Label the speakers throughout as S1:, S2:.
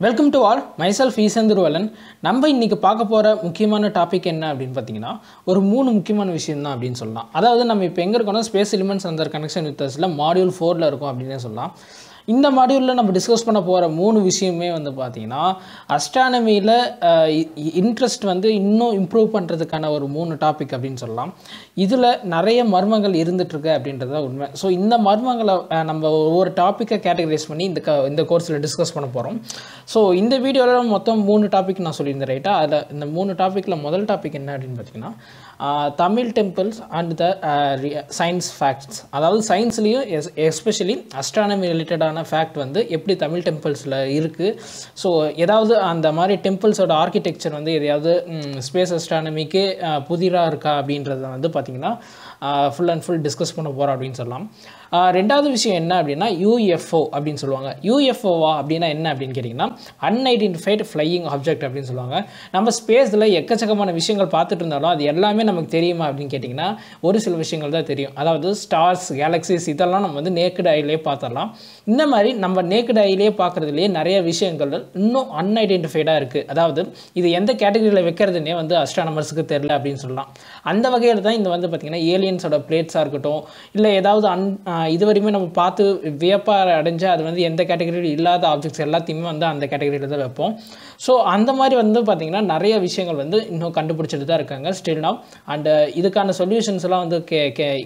S1: Welcome to all myself ஈசந்துருவலன். நம்ம இன்றைக்கி பார்க்க போகிற முக்கியமான டாபிக் என்ன அப்படின்னு பார்த்தீங்கன்னா, ஒரு 3 முக்கியமான விஷயம் தான் அப்படின்னு சொல்லலாம். அதாவது நம்ம இப்போ எங்கே இருக்கோம்னா, space elements under connection with அஸ்ல மாடியூல் 4ல் இருக்கும் அப்படின்னே சொல்லலாம். இந்த மாடியூலில் நம்ம டிஸ்கஸ் பண்ண போகிற 3 விஷயமே வந்து பார்த்திங்கன்னா, அஸ்ட்ரானமியில் இன்ட்ரெஸ்ட் வந்து இன்னும் இம்ப்ரூவ் பண்ணுறதுக்கான ஒரு 3 டாபிக் அப்படின்னு சொல்லலாம். இதில் நிறைய மர்மங்கள் இருந்துகிட்ருக்கு அப்படின்றது தான் உண்மை. ஸோ இந்த மர்மங்களை நம்ம ஒவ்வொரு டாப்பிக்கை கேட்டகரைஸ் பண்ணி இந்த கோர்ஸில் டிஸ்கஸ் பண்ண போகிறோம். ஸோ இந்த வீடியோவில் மொத்தம் 3 டாபிக் நான் சொல்லியிருந்தேன் ரைட்டா. அதில் இந்த 3 டாப்பிக்கில் முதல் டாபிக் என்ன அப்படின்னு பார்த்தீங்கன்னா, Tamil temples and the science facts. அதாவது சயின்ஸ்லேயும் எஸ்பெஷலி அஸ்ட்ரானமி ரிலேட்டடான ஃபேக்ட் வந்து எப்படி தமிழ் டெம்பிள்ஸில் இருக்குது. ஸோ ஏதாவது அந்த மாதிரி டெம்பிள்ஸோட ஆர்கிடெக்சர் வந்து எதையாவது ஸ்பேஸ் அஸ்ட்ரானமிக்கு புதிராக இருக்கா அப்படின்றத வந்து பார்த்திங்கன்னா ஃபுல் அண்ட் ஃபுல் டிஸ்கஸ் பண்ண போகிறோம் அப்படின்னு சொல்லலாம். ரெண்டாவது விஷயம் என்ன அப்படின்னா, யூஎஃப்ஓ அப்படின்னு சொல்லுவாங்க. யூஎஃப்ஓவா அப்படின்னா என்ன அப்படின்னு கேட்டிங்கன்னா, அன்ஐடென்டிஃபைடு ஃப்ளையிங் ஆப்ஜெக்ட் அப்படின்னு சொல்லுவாங்க. நம்ம ஸ்பேஸில் எக்கச்சக்கமான விஷயங்கள் பார்த்துட்டு இருந்தாலும் அது எல்லாமே நமக்கு தெரியுமா அப்படின்னு கேட்டிங்கன்னா, ஒரு சில விஷயங்கள் தான் தெரியும். அதாவது ஸ்டார்ஸ், கேலக்ஸிஸ் இதெல்லாம் நம்ம வந்து நேக்கட் ஐலே பார்த்துடலாம். இந்த மாதிரி நம்ம நேக்கட் ஐலே பார்க்குறதுலேயே நிறைய விஷயங்கள் இன்னும் அன்ஐடென்டிஃபைடாக இருக்குது. அதாவது இது எந்த கேட்டகரியில் வைக்கிறதுனே வந்து அஸ்ட்ரானமர்ஸுக்கு தெரில அப்படின்னு சொல்லலாம். அந்த வகையில் தான் இந்த வந்து பார்த்திங்கன்னா ஏலியன்ஸோட பிளேட்ஸாக இருக்கட்டும், இல்லை ஏதாவது இது வரையுமே நம்ம பார்த்து வியப்பாக அடைஞ்சு அது வந்து எந்த கேட்டகரியில் இல்லாத ஆப்ஜெக்ட்ஸ் எல்லாத்தையுமே வந்து அந்த கேட்டகரியில் தான் வைப்போம். ஸோ அந்த மாதிரி வந்து பார்த்திங்கன்னா நிறைய விஷயங்கள் வந்து இன்னும் கண்டுபிடிச்சிட்டு தான் இருக்காங்க ஸ்டில் நவ். அண்டு இதுக்கான சொல்யூஷன்ஸ்லாம் வந்து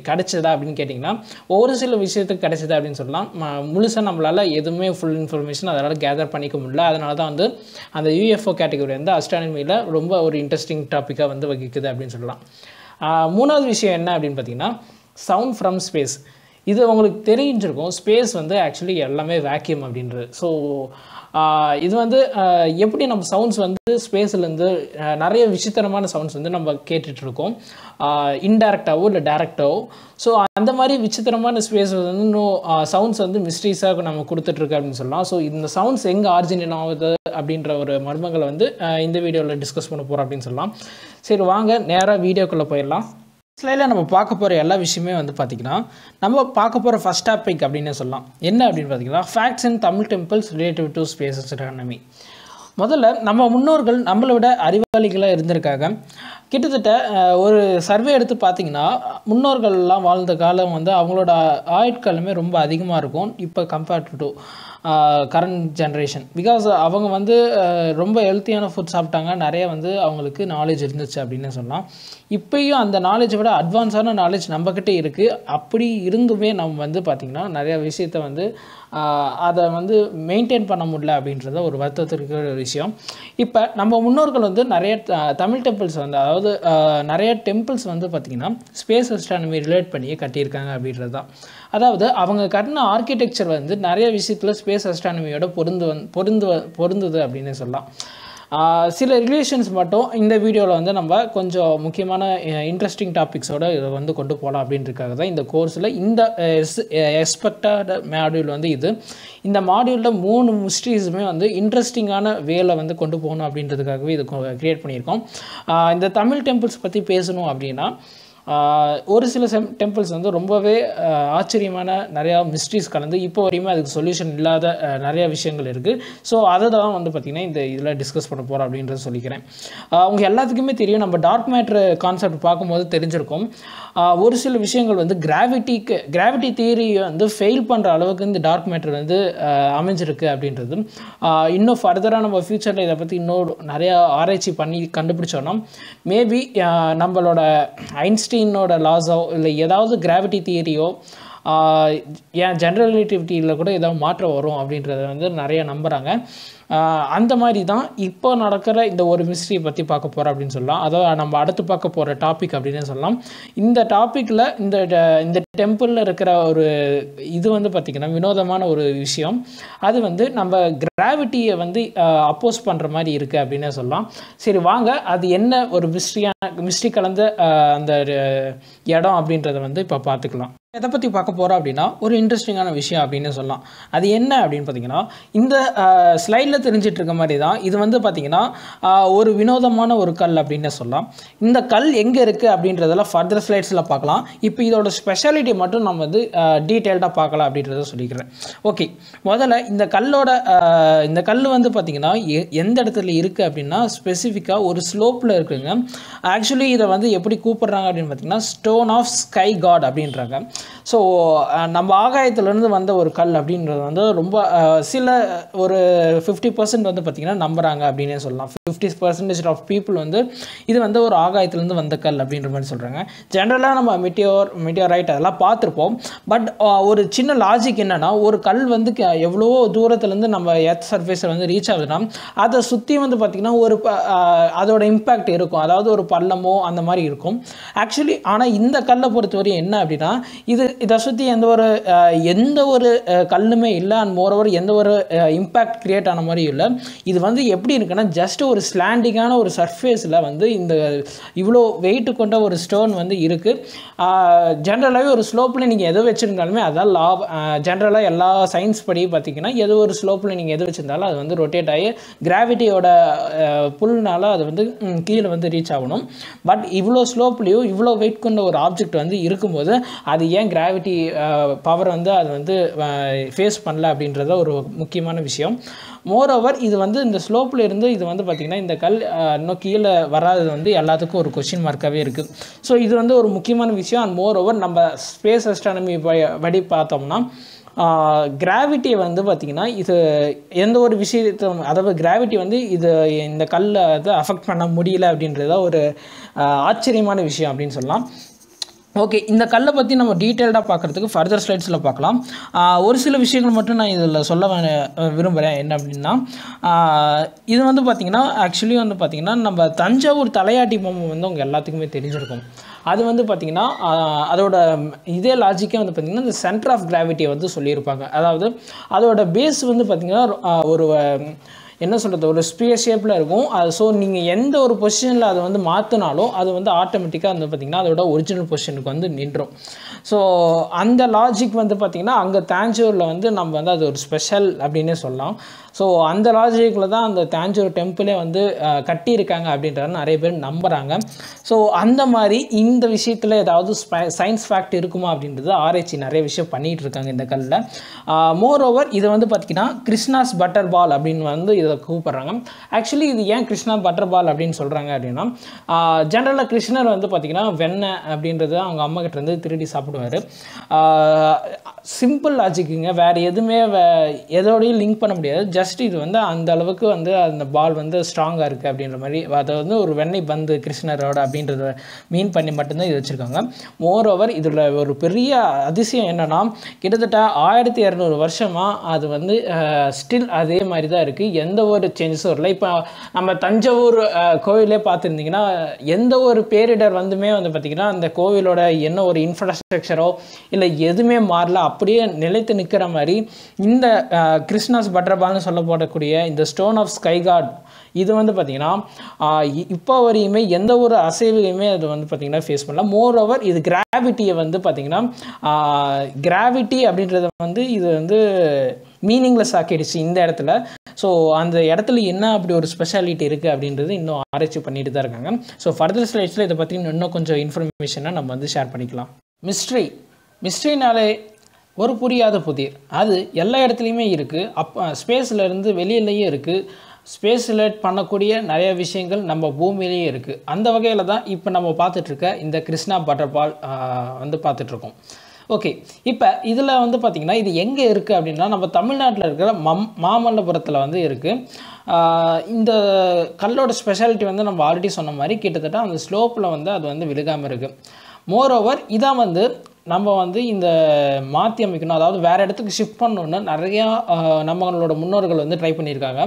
S1: கிடைச்சதா அப்படின்னு கேட்டிங்கன்னா, ஒரு சில விஷயத்துக்கு கிடைச்சதா அப்படின்னு சொல்லலாம். முழுசாக நம்மளால் எதுவுமே ஃபுல் இன்ஃபர்மேஷன் அதனால் கேதர் பண்ணிக்க முடியல. அதனால தான் வந்து அந்த யூஎஃப்ஓ கேட்டகரி வந்து அஸ்ட்ரானமியில் ரொம்ப ஒரு இன்ட்ரெஸ்டிங் டாப்பிக்காக வந்து வகிக்குது அப்படின்னு சொல்லலாம். மூணாவது விஷயம் என்ன அப்படின்னு பார்த்தீங்கன்னா, சவுண்ட் ஃப்ரம் ஸ்பேஸ். இது உங்களுக்கு தெரிஞ்சிருக்கும், ஸ்பேஸ் வந்து ஆக்சுவலி எல்லாமே வேக்யூம் அப்படின்றது. ஸோ இது வந்து எப்படி நம்ம சவுண்ட்ஸ் வந்து ஸ்பேஸ்லேருந்து நிறைய விசித்திரமான சவுண்ட்ஸ் வந்து நம்ம கேட்டுட்ருக்கோம், இன்டைரக்டாவோ இல்லை டேரெக்டாவோ. ஸோ அந்த மாதிரி விசித்திரமான ஸ்பேஸ் வந்து இன்னும் சவுண்ட்ஸ் வந்து மிஸ்ட்ரீஸாக நம்ம கொடுத்துட்ருக்கு அப்படின்னு சொல்லலாம். ஸோ இந்த சவுண்ட்ஸ் எங்கே ஆரிஜினேட் ஆகுது அப்படின்ற ஒரு மர்மங்களை வந்து இந்த வீடியோவில் டிஸ்கஸ் பண்ண போகிறோம் அப்படின்னு சொல்லலாம். சரி வாங்க நேராக வீடியோக்குள்ளே போயிடலாம். ஸ்லைடில் நம்ம பார்க்க போகிற எல்லா விஷயமே வந்து பார்த்திங்கன்னா, நம்ம பார்க்க போகிற ஃபஸ்ட் டாபிக் அப்படின்னு சொல்லலாம். என்ன அப்படின்னு பார்த்தீங்கன்னா, facts in Tamil temples relative to space astronomy. முதல்ல நம்ம முன்னோர்கள் நம்மளை விட அறிவாளிகளாக இருந்திருக்காங்க. கிட்டத்தட்ட ஒரு சர்வே எடுத்து பார்த்திங்கன்னா, முன்னோர்கள்லாம் வாழ்ந்த காலம் வந்து அவங்களோட ஆயுட்காலமே ரொம்ப அதிகமாக இருக்கும் இப்போ compared to current generation. Because அவங்க வந்து ரொம்ப ஹெல்த்தியான ஃபுட் சாப்பிட்டாங்க, நிறைய வந்து அவங்களுக்கு நாலேஜ் இருந்துச்சு அப்படின்னு சொல்லலாம். இப்போயும் அந்த நாலேஜை விட அட்வான்ஸான நாலேஜ் நம்மக்கிட்ட இருக்குது. அப்படி இருந்துமே நம்ம வந்து பார்த்திங்கன்னா நிறையா விஷயத்தை வந்து அதை வந்து மெயின்டைன் பண்ண முடியல அப்படின்றத ஒரு வருத்தத்திற்கு ஒரு விஷயம். இப்போ நம்ம முன்னோர்கள் வந்து நிறைய தமிழ் டெம்பிள்ஸ் வந்து, அதாவது நிறைய டெம்பிள்ஸ் வந்து பார்த்திங்கன்னா ஸ்பேஸ் அஸ்ட்ரானமி ரிலேட் பண்ணியே கட்டியிருக்காங்க அப்படின்றது தான். அதாவது அவங்க கட்டின ஆர்கிடெக்சர் வந்து நிறைய விஷயத்தில் ஸ்பேஸ் அஸ்ட்ரானமியோட பொருந்துது அப்படின்னு சொல்லலாம். சில ரிலேஷன்ஸ் மட்டும் இந்த வீடியோவில் வந்து நம்ம கொஞ்சம் முக்கியமான இன்ட்ரெஸ்டிங் டாபிக்ஸோடு இதை வந்து கொண்டு போகலாம் அப்படின்றதுக்காக தான் இந்த கோர்ஸில் இந்த எக்ஸ்பெக்டட் மாடியூல் வந்து இது. இந்த மாடியூலில் 3 மிஸ்ட்ரீஸுமே வந்து இன்ட்ரெஸ்டிங்கான வேலை வந்து கொண்டு போகணும் அப்படின்றதுக்காகவே இது க்ரியேட் பண்ணியிருக்கோம். இந்த தமிழ் டெம்பிள்ஸ் பற்றி பேசணும் அப்படின்னா, ஒரு சில டெம்பிள்ஸ் வந்து ரொம்பவே ஆச்சரியமான நிறையா மிஸ்ட்ரீஸ் கலந்து இப்போ வரையுமே அதுக்கு சொல்யூஷன் இல்லாத நிறையா விஷயங்கள் இருக்குது. ஸோ அதை தான் வந்து பார்த்திங்கன்னா இந்த இதில் டிஸ்கஸ் பண்ண போகிறோம் அப்படின்றத சொல்லிக்கிறேன். அவங்க எல்லாத்துக்குமே தெரியும், நம்ம டார்க் மேட்ரு கான்செப்ட் பார்க்கும்போது தெரிஞ்சிருக்கும், ஒரு சில விஷயங்கள் வந்து கிராவிட்டி தியரியை வந்து ஃபெயில் பண்ணுற அளவுக்கு இந்த டார்க் மேட்ரு வந்து அமைஞ்சிருக்கு அப்படின்றது. இன்னும் ஃபர்தராக நம்ம ஃப்யூச்சரில் இதை பற்றி இன்னும் நிறையா ஆராய்ச்சி பண்ணி கண்டுபிடிச்சோன்னா மேபி நம்மளோட ஐன்ஸ்டீனோட லாஸோ இல்லை ஏதாவது கிராவிட்டி தியரியோ ஏன் ஜென்ரல் ரிலேட்டிவிட்டியில் கூட ஏதாவது மாற்றம் வரும் அப்படின்றத வந்து நிறைய நம்புகிறாங்க. அந்த மாதிரி தான் இப்போ நடக்கிற இந்த ஒரு மிஸ்ட்ரியை பற்றி பார்க்க போகிறோம் அப்படின்னு சொல்லலாம். அதாவது நம்ம அடுத்து பார்க்க போகிற டாபிக் அப்படின்னு சொல்லலாம். இந்த டாப்பிக்கில் இந்த டெம்பிளில் இருக்கிற ஒரு இது வந்து பார்த்திங்கன்னா வினோதமான ஒரு விஷயம். அது வந்து நம்ம கிராவிட்டியை வந்து அப்போஸ் பண்ணுற மாதிரி இருக்குது அப்படின்னு சொல்லலாம். சரி வாங்க, அது என்ன ஒரு மிஸ்ட்ரி கலந்த அந்த இடம் அப்படின்றத வந்து இப்போ பார்த்துக்கலாம். எதை பற்றி பார்க்க போகிறோம் அப்படின்னா ஒரு இன்ட்ரெஸ்டிங்கான விஷயம் அப்படின்னு சொல்லலாம். அது என்ன அப்படின்னு பார்த்தீங்கன்னா, இந்த ஸ்லைடில் தெரிஞ்சிட்டு இருக்க மாதிரி தான் இது வந்து பார்த்தீங்கன்னா ஒரு வினோதமான ஒரு கல் அப்படின்னு சொல்லலாம். இந்த கல் எங்கே இருக்குது அப்படின்றதெல்லாம் ஃபர்தர் ஸ்லைட்ஸில் பார்க்கலாம். இப்போ இதோட ஸ்பெஷாலிட்டி மட்டும் நம்ம வந்து டீட்டெயில்டாக பார்க்கலாம் அப்படின்றத சொல்லிக்கிறேன். ஓகே, முதல்ல இந்த கல் வந்து பார்த்தீங்கன்னா எந்த இடத்துல இருக்குது அப்படின்னா ஸ்பெசிஃபிக்காக ஒரு ஸ்லோப்பில் இருக்குங்க. ஆக்சுவலி இதை வந்து எப்படி கூப்பிட்றாங்க அப்படின்னு பார்த்தீங்கன்னா ஸ்டோன் ஆஃப் ஸ்கை காட் அப்படின்றாங்க. ஸோ நம்ம ஆகாயத்திலேருந்து வந்த ஒரு கல் அப்படின்றது வந்து ரொம்ப சில ஒரு 50% வந்து பார்த்திங்கன்னா நம்புகிறாங்க அப்படின்னே சொல்லலாம். 50% ஆஃப் பீப்புள் வந்து இது வந்து ஒரு ஆகாயத்திலேருந்து வந்த கல் அப்படின்ற மாதிரி சொல்கிறாங்க. ஜென்ரலாக நம்ம மெட்டியோரைட் அதெல்லாம் பார்த்துருப்போம். பட் ஒரு சின்ன லாஜிக் என்னென்னா, ஒரு கல் வந்து எவ்வளோ தூரத்துலேருந்து நம்ம எர்த் சர்ஃபேஸில் வந்து ரீச் ஆகுதுன்னா அதை சுற்றி வந்து பார்த்திங்கன்னா ஒரு அதோட இம்பேக்ட் இருக்கும். அதாவது ஒரு பள்ளமோ அந்த மாதிரி இருக்கும் ஆக்சுவலி. ஆனால் இந்த கல்லை பொறுத்தவரை என்ன அப்படின்னா, இதை சுற்றி எந்த ஒரு கல்லுமே இல்லை. அண்ட் மோரோவர் எந்த ஒரு இம்பேக்ட் கிரியேட் ஆன மாதிரியும் இல்லை. இது வந்து எப்படி இருக்குன்னா ஜஸ்ட் ஒரு ஸ்லாண்டிங்கான ஒரு சர்ஃபேஸில் வந்து இந்த இவ்வளோ வெயிட்டு கொண்ட ஒரு ஸ்டோன் வந்து இருக்குது. ஜென்ரலாகவே ஒரு ஸ்லோப்பில் நீங்கள் எது வச்சுருந்தாலுமே அதான் ஜென்ரலாக எல்லா சயின்ஸ் படி பார்த்திங்கன்னா எது ஒரு ஸ்லோப்பில் நீங்கள் எது வச்சுருந்தாலும் அது வந்து ரொட்டேட் ஆகி கிராவிட்டியோட புல்னால அது வந்து கீழே வந்து ரீச் ஆகணும். பட் இவ்வளோ ஸ்லோப்லேயும் இவ்வளோ வெயிட் கொண்ட ஒரு ஆப்ஜெக்ட் வந்து இருக்கும்போது அது ஏன் கிராவிட்டி பவர் வந்து அது வந்து ஃபேஸ் பண்ணல அப்படின்றத ஒரு முக்கியமான விஷயம். மோரோவர் இது வந்து இந்த ஸ்லோப்பில் இருந்து இது வந்து பார்த்திங்கன்னா இந்த கல் இன்னும் கீழே வராது வந்து எல்லாத்துக்கும் ஒரு கொஸ்டின் மார்க்காகவே இருக்குது. ஸோ இது வந்து ஒரு முக்கியமான விஷயம். அண்ட் மோரோவர் நம்ம ஸ்பேஸ் அஸ்ட்ரானமி படி பார்த்தோம்னா கிராவிட்டியை வந்து பார்த்திங்கன்னா இது எந்த ஒரு விஷயத்தை, அதாவது கிராவிட்டி வந்து இந்த கல்லை வந்து அஃபெக்ட் பண்ண முடியல அப்படின்றத ஒரு ஆச்சரியமான விஷயம் அப்படின்னு சொல்லலாம். ஓகே, இந்த கல்லை பற்றி நம்ம டீட்டெயில்டாக பார்க்குறதுக்கு ஃபர்தர் ஸ்லைட்ஸில் பார்க்கலாம். ஒரு சில விஷயங்கள் மட்டும் நான் இதில் சொல்ல விரும்புகிறேன். என்ன அப்படின்னா, இது வந்து பார்த்திங்கன்னா ஆக்சுவலி வந்து பார்த்திங்கன்னா நம்ம தஞ்சாவூர் தலையாட்டி பொம்மை வந்து உங்கள் எல்லாத்துக்குமே தெரிஞ்சிருக்கும். அது வந்து பார்த்திங்கன்னா அதோட இதே லாஜிக்கே வந்து பார்த்திங்கன்னா இந்த சென்டர் ஆஃப் கிராவிட்டியை வந்து சொல்லியிருப்பாங்க. அதாவது அதோட பேஸ் வந்து பார்த்திங்கன்னா ஒரு என்ன சொல்கிறது, ஒரு ஸ்பியர் ஷேப்பில் இருக்கும். ஸோ நீங்கள் எந்த ஒரு பொசிஷனில் அதை வந்து மாற்றினாலும் அது வந்து ஆட்டோமேட்டிக்காக வந்து பார்த்திங்கன்னா அதோட ஒரிஜினல் பொசிஷனுக்கு வந்து நின்றும். ஸோ அந்த லாஜிக் வந்து பார்த்திங்கன்னா அங்கே தாஞ்சூரில் வந்து நம்ம வந்து அது ஒரு ஸ்பெஷல் அப்படின்னே சொல்லலாம். ஸோ அந்த லாஜிக்கில் தான் அந்த தாஞ்சூர் டெம்பிளே வந்து கட்டியிருக்காங்க அப்படின்றத நிறைய பேர் நம்புகிறாங்க. ஸோ அந்த மாதிரி இந்த விஷயத்தில் ஏதாவது சயின்ஸ் ஃபேக்ட் இருக்குமா அப்படின்றது ஆராய்ச்சி நிறைய விஷயம் பண்ணிகிட்டு இருக்காங்க இந்த கல்லில். மோரோவர் இதை வந்து பார்த்திங்கன்னா கிருஷ்ணாஸ் பட்டர் பால் அப்படின்னு வந்து இதை கூப்பிட்றாங்க. ஆக்சுவலி இது ஏன் கிருஷ்ணா பட்டர் பால் அப்படின்னு சொல்கிறாங்க அப்படின்னா, ஜென்ரலாக கிருஷ்ணர் வந்து பார்த்திங்கன்னா வெண்ணெய் அப்படின்றது அவங்க அம்மா கிட்ட இருந்து திருடி சாப்பிடுவார். சிம்பிள் லாஜிக்குங்க, வேறு எதுவுமே எதோடையும் லிங்க் பண்ண முடியாது. ஜஸ்ட் இது வந்து அந்த அளவுக்கு வந்து அந்த பால் வந்து ஸ்ட்ராங்காக இருக்குது அப்படின்ற மாதிரி, அதை வந்து ஒரு வெண்ணெய் பந்து கிருஷ்ணரோட அப்படின்றத மீன் பண்ணி மட்டும்தான் இது வச்சுருக்காங்க. மோரோவர் இதில் ஒரு பெரிய அதிசயம் என்னென்னா, கிட்டத்தட்ட 1200 வருஷமாக அது வந்து ஸ்டில் அதே மாதிரி தான் இருக்குது. எந்த ஒரு சேஞ்சஸும் இல்லை. இப்போ நம்ம தஞ்சாவூர் கோவிலே பார்த்துருந்திங்கன்னா எந்த ஒரு பேரிடர் வந்துமே வந்து பார்த்திங்கன்னா அந்த கோவிலோட என்ன ஒரு இன்ஃப்ராஸ்ட்ரக்சரோ இல்லை எதுவுமே மாறல, அப்படியே நிலைத்து நிற்கிற மாதிரி இந்த கிருஷ்ணாஸ் பட்டர்பால்னு சொல்லப்படக்கூடிய இந்த ஸ்டோன் ஆஃப் ஸ்கை காட் இது வந்து பார்த்திங்கன்னா இப்போ வரையுமே எந்த ஒரு அசைவையுமே அது வந்து பார்த்திங்கன்னா ஃபேஸ் பண்ணலாம். மோரோவர் இது கிராவிட்டியை வந்து பார்த்திங்கன்னா கிராவிட்டி அப்படின்றத வந்து இது வந்து மீனிங்லெஸ் ஆக்கிடுச்சு இந்த இடத்துல. ஸோ அந்த இடத்துல என்ன அப்படி ஒரு ஸ்பெஷாலிட்டி இருக்குது அப்படின்றது இன்னும் ஆராய்ச்சி பண்ணிட்டு தான் இருக்காங்க. ஸோ ஃபர்தர் ஸ்லைட்ஸில் இதை பற்றி இன்னும் கொஞ்சம் இன்ஃபர்மேஷனாக நம்ம வந்து ஷேர் பண்ணிக்கலாம். மிஸ்ட்ரினாலே ஒரு புரியாத புதிர், அது எல்லா இடத்துலையுமே இருக்குது. ஸ்பேஸில் இருந்து வெளியிலேயே இருக்குது. ஸ்பேஸில் பண்ணக்கூடிய நிறைய விஷயங்கள் நம்ம பூமியிலேயே இருக்குது. அந்த வகையில் தான் இப்போ நம்ம பார்த்துட்ருக்க இந்த கிருஷ்ணா பட்டர்பால் வந்து பார்த்துட்ருக்கோம். ஓகே, இப்போ இதில் வந்து பார்த்திங்கன்னா இது எங்கே இருக்குது அப்படின்னா நம்ம தமிழ்நாட்டில் இருக்கிற மாமல்லபுரத்தில் வந்து இருக்குது. இந்த கல்லோட ஸ்பெஷாலிட்டி வந்து நம்ம ஆல்ரெடி சொன்ன மாதிரி கிட்டத்தட்ட அந்த ஸ்லோப்பில் வந்து அது வந்து விழுகாமல் இருக்குது. மோரோவர் இதான் வந்து நம்ம வந்து இந்த மாற்றி அமைக்கணும், அதாவது வேறு இடத்துக்கு ஷிஃப்ட் பண்ணணுன்னு நிறையா நம்மளோட முன்னோர்கள் வந்து ட்ரை பண்ணியிருக்காங்க.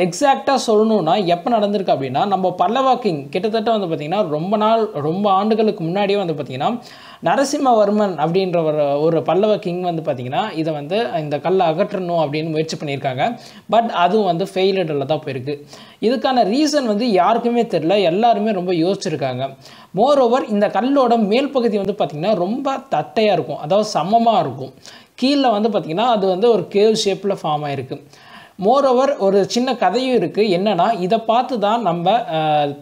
S1: எக்ஸாக்டாக சொல்லணும்னா எப்போ நடந்திருக்கு அப்படின்னா, நம்ம பல்லவ கிங் கிட்டத்தட்ட வந்து பார்த்திங்கன்னா ரொம்ப ஆண்டுகளுக்கு முன்னாடியே வந்து பார்த்திங்கன்னா நரசிம்மவர்மன் அப்படின்ற ஒரு பல்லவ கிங் வந்து பார்த்திங்கன்னா இதை வந்து இந்த கல்லை அகற்றணும் அப்படின்னு முயற்சி பண்ணியிருக்காங்க. பட் அதுவும் வந்து ஃபெயிலியரில் தான் போயிருக்கு. இதுக்கான ரீசன் வந்து யாருக்குமே தெரியல, எல்லாருமே ரொம்ப யோசிச்சிருக்காங்க. மோரோவர் இந்த கல்லோட மேல் பகுதி வந்து பார்த்திங்கன்னா ரொம்ப தட்டையாக இருக்கும், அதாவது சமமாக இருக்கும். கீழே வந்து பார்த்திங்கன்னா அது வந்து ஒரு கேவ் ஷேப்பில் ஃபார்ம் ஆகிருக்கு. மோரோவர் ஒரு சின்ன கதையும் இருக்குது. என்னென்னா, இதை பார்த்து தான் நம்ம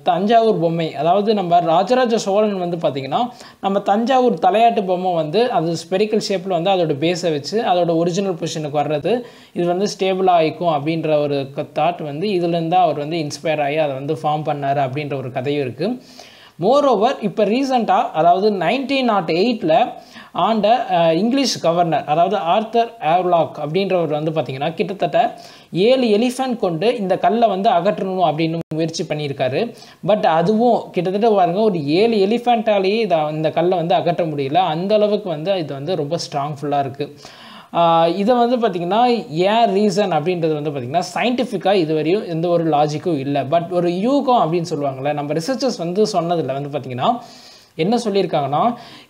S1: தஞ்சாவூர் பொம்மை, அதாவது நம்ம ராஜராஜ சோழன் வந்து பார்த்திங்கன்னா நம்ம தஞ்சாவூர் தலையாட்டு பொம்மை வந்து அது ஸ்பெரிக்கல் ஷேப்பில் வந்து அதோட பேஸை வச்சு அதோட ஒரிஜினல் பொசிஷனுக்கு வர்றது இது வந்து ஸ்டேபிளாக ஆகிக்கும் அப்படின்ற ஒரு தாட் வந்து இதுலேருந்து அவர் வந்து இன்ஸ்பயர் ஆகி அதை வந்து ஃபார்ம் பண்ணார் அப்படின்ற ஒரு கதையும் இருக்குது. மோரோவர் இப்போ ரீசண்டாக, அதாவது 1908 ஆண்ட இங்கிலீஷ் கவர்னர், அதாவது ஆர்தர் ஆவ்லாக் அப்படின்றவர் வந்து பார்த்திங்கன்னா கிட்டத்தட்ட 7 எலிஃபென்ட் கொண்டு இந்த கல்லை வந்து அகற்றணும் அப்படின்னு முயற்சி பண்ணியிருக்காரு. பட் அதுவும் கிட்டத்தட்ட பாருங்க ஒரு 7 எலிஃபென்ட்டாலேயே இந்த கல்லை வந்து அகற்ற முடியல. அந்த அளவுக்கு வந்து இது வந்து ரொம்ப ஸ்ட்ராங்ஃபுல்லாக இருக்குது. இதை வந்து பார்த்திங்கன்னா ஏன் ரீசன் அப்படின்றது வந்து பார்த்திங்கன்னா சயின்டிஃபிக்காக இதுவரையும் எந்த ஒரு லாஜிக்கும் இல்லை. பட் ஒரு யூகம் அப்படின்னு சொல்லுவாங்கள்ல, நம்ம ரிசர்ச்சர்ஸ் வந்து சொன்னதில் வந்து பார்த்திங்கன்னா என்ன சொல்லியிருக்காங்கன்னா,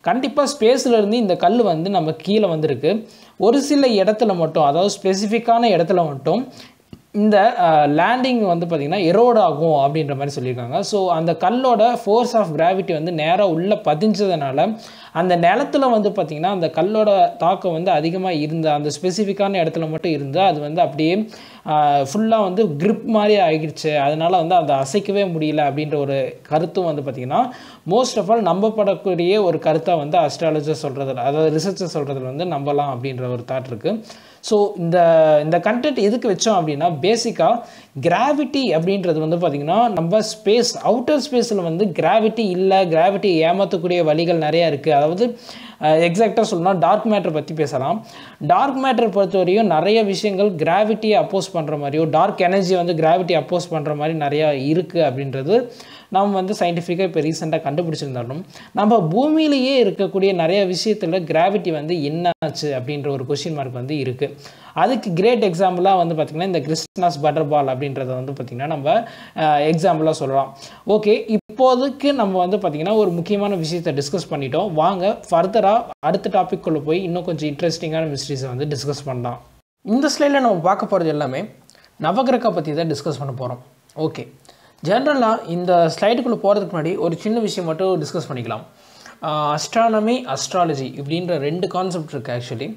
S1: கண்டிப்பாக ஸ்பேஸ்லேருந்து இந்த கல் வந்து நம்ம கீழே வந்திருக்கு. ஒரு சில இடத்துல மட்டும், அதாவது ஸ்பெசிஃபிக்கான இடத்துல மட்டும் இந்த லேண்டிங் வந்து பார்த்திங்கன்னா எரோட் ஆகும் அப்படின்ற மாதிரி சொல்லியிருக்காங்க. ஸோ அந்த கல்லோட ஃபோர்ஸ் ஆஃப் கிராவிட்டி வந்து நேராக உள்ளே பதிஞ்சதுனால அந்த நிலத்தில் வந்து பார்த்திங்கன்னா அந்த கல்லோட தாக்கம் வந்து அதிகமாக இருந்த அந்த ஸ்பெசிஃபிக்கான இடத்துல மட்டும் இருந்தால் அது வந்து அப்படியே ஃபுல்லாக வந்து கிரிப் மாதிரி ஆகிடுச்சு. அதனால் வந்து அதை அசைக்கவே முடியல அப்படின்ற ஒரு கருத்தும் வந்து பார்த்திங்கன்னா மோஸ்ட் ஆஃப் ஆல் நம்பப்படக்கூடிய ஒரு கருத்தாக வந்து அஸ்ட்ராலஜர் சொல்கிறதுல, அதாவது ரிசர்ச்சர் சொல்கிறதுல வந்து நம்பலாம் அப்படின்ற ஒரு தாட் இருக்குது. ஸோ இந்த கண்டென்ட் எதுக்கு வச்சோம் அப்படின்னா, பேசிக்காக கிராவிட்டி அப்படின்றது வந்து பார்த்திங்கன்னா நம்ம ஸ்பேஸ், அவுட்டர் ஸ்பேஸில் வந்து கிராவிட்டி இல்லை, கிராவிட்டி ஏமாற்றக்கூடிய வழிகள் நிறையா இருக்குது. அதாவது எக்ஸாக்டாக சொல்லணும்னா டார்க் மேட்டர் பற்றி பேசலாம். டார்க் மேட்டர் பொறுத்தவரையும் நிறைய விஷயங்கள் கிராவிட்டியை அப்போஸ் பண்ணுற மாதிரியோ, டார்க் எனர்ஜி வந்து கிராவிட்டி அப்போஸ் பண்ணுற மாதிரி நிறையா இருக்குது அப்படின்றது நம்ம வந்து சயின்டிஃபிக்காக இப்போ ரீசெண்டாக கண்டுபிடிச்சிருந்தாலும் நம்ம பூமியிலேயே இருக்கக்கூடிய நிறைய விஷயத்தில் கிராவிட்டி வந்து என்ன ஆச்சு அப்படின்ற ஒரு கொஸ்டின் மார்க் வந்து இருக்குது. அதுக்கு கிரேட் எக்ஸாம்பிளாக வந்து பார்த்திங்கன்னா இந்த கிறிஸ்டனாஸ் பட்டர் பால் அப்படின்றத வந்து பார்த்திங்கன்னா நம்ம எக்ஸாம்பிளாக சொல்லலாம். ஓகே, இப்போதைக்கு நம்ம வந்து பார்த்திங்கன்னா ஒரு முக்கியமான விஷயத்தை டிஸ்கஸ் பண்ணிட்டோம். வாங்க ஃபர்தராக அடுத்த டாபிக்குள்ளே போய் இன்னும் கொஞ்சம் இன்ட்ரெஸ்டிங்கான மிஸ்ட்ரீஸை வந்து டிஸ்கஸ் பண்ணலாம். இந்த ஸ்லைடில் நம்ம பார்க்க போகிறது எல்லாமே நவகிரகா பற்றி தான் டிஸ்கஸ் பண்ண போகிறோம். ஓகே, ஜென்ரலாக இந்த ஸ்லைடுக்குள்ளே போகிறதுக்கு முன்னாடி ஒரு சின்ன விஷயம் மட்டும் டிஸ்கஸ் பண்ணிக்கலாம். அஸ்ட்ரானமி, அஸ்ட்ராலஜி இப்படின்ற 2 கான்செப்ட் இருக்குது. ஆக்சுவலி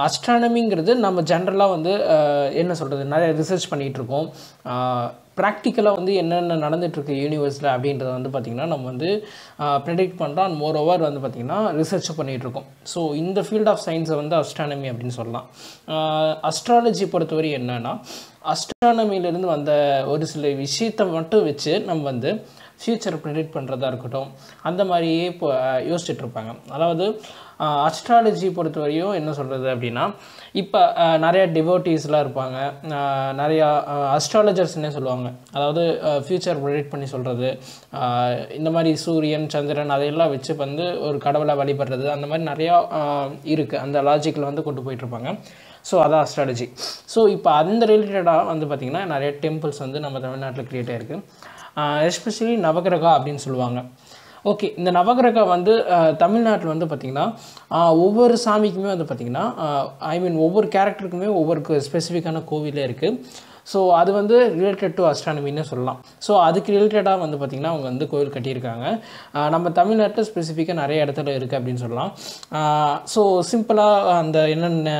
S1: அஸ்ட்ரானமிங்கிறது நம்ம ஜென்ரலாக வந்து என்ன சொல்கிறது, நிறைய ரிசர்ச் பண்ணிகிட்ருக்கோம். ப்ராக்டிக்கலாக வந்து என்னென்ன நடந்துகிட்ருக்கு யூனிவர்ஸில் அப்படின்றத வந்து பார்த்திங்கன்னா நம்ம வந்து ப்ரெடிக்ட் பண்ணுறோம். அண்ட் மோர் ஓவர் வந்து பார்த்திங்கன்னா ரிசர்ச் பண்ணிகிட்ருக்கோம். ஸோ இந்த ஃபீல்ட் ஆஃப் சயின்ஸை வந்து அஸ்ட்ரானமி அப்படின்னு சொல்லலாம். அஸ்ட்ராலஜி பொறுத்தவரை என்னென்னா, அஸ்ட்ரானமியிலேருந்து வந்த ஒரு சில விஷயத்தை மட்டும் வச்சு நம்ம வந்து ஃப்யூச்சரை ப்ரெடிக்ட் பண்ணுறதா இருக்கட்டும், அந்த மாதிரியே இப்போ யோசிச்சுட்ருப்பாங்க. அதாவது அஸ்ட்ராலஜி பொறுத்தவரையும் என்ன சொல்கிறது அப்படின்னா, இப்போ நிறையா டிவோட்டீஸ்லாம் இருப்பாங்க, நிறையா அஸ்ட்ராலஜர்ஸ்னே சொல்லுவாங்க. அதாவது ஃப்யூச்சர் ப்ரெடிக்ட் பண்ணி சொல்கிறது, இந்த மாதிரி சூரியன், சந்திரன் அதையெல்லாம் வச்சு வந்து ஒரு கடவுளை வழிபடுறது, அந்த மாதிரி நிறையா இருக்குது. அந்த லாஜிக்கில் வந்து கொண்டு போயிட்டுருப்பாங்க. ஸோ அதான் அஸ்ட்ராலஜி. ஸோ இப்போ அந்த ரிலேட்டடாக வந்து பார்த்திங்கன்னா நிறைய டெம்பிள்ஸ் வந்து நம்ம தமிழ்நாட்டில் க்ரியேட் ஆகிருக்கு. எஸ்பெஷலி நவகிரகா அப்படின்னு சொல்லுவாங்க. ஓகே, இந்த நவகிரகா வந்து தமிழ்நாட்டில் வந்து பார்த்திங்கன்னா ஒவ்வொரு சாமிக்குமே வந்து பார்த்திங்கன்னா ஒவ்வொரு கேரக்டருக்குமே ஒவ்வொரு ஸ்பெசிஃபிக்கான கோவிலே இருக்குது. ஸோ அது வந்து ரிலேட்டட் டு அஸ்ட்ரானமின்னு சொல்லலாம். ஸோ அதுக்கு ரிலேட்டடாக வந்து பார்த்திங்கன்னா அவங்க வந்து கோவில் கட்டியிருக்காங்க. நம்ம தமிழ்நாட்டில் ஸ்பெசிஃபிக்காக நிறைய இடத்துல இருக்குது அப்படின்னு சொல்லலாம். ஸோ சிம்பிளாக அந்த என்னென்ன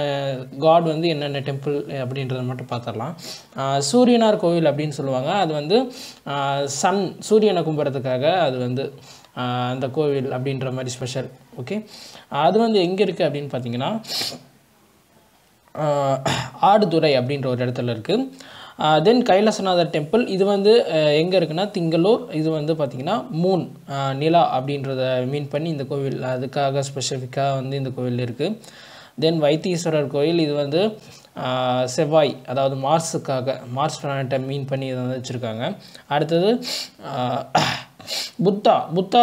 S1: காட் வந்து என்னென்ன டெம்பிள் அப்படின்றத மட்டும் பார்த்துடலாம். சூரியனார் கோவில் அப்படின்னு சொல்லுவாங்க. அது வந்து சூரியனை கும்பிட்றதுக்காக அது வந்து அந்த கோவில் அப்படின்ற மாதிரி ஸ்பெஷல். ஓகே, அது வந்து எங்கே இருக்குது அப்படின்னு பார்த்தீங்கன்னா ஆடுதுறை அப்படின்ற ஒரு இடத்துல இருக்குது. தென் கைலாசநாதர் டெம்பிள், இது வந்து எங்கே இருக்குன்னா திங்களூர். இது வந்து பார்த்திங்கன்னா மூன், நிலா அப்படின்றத மீன் பண்ணி இந்த கோவில் அதுக்காக ஸ்பெசிஃபிக்காக வந்து இந்த கோவில் இருக்குது. தென் வைத்தீஸ்வரர் கோயில், இது வந்து செவ்வாய், அதாவது மார்ஸ் பிளானட்டை மீன் பண்ணி இதை வந்து வச்சுருக்காங்க. அடுத்தது புத்தா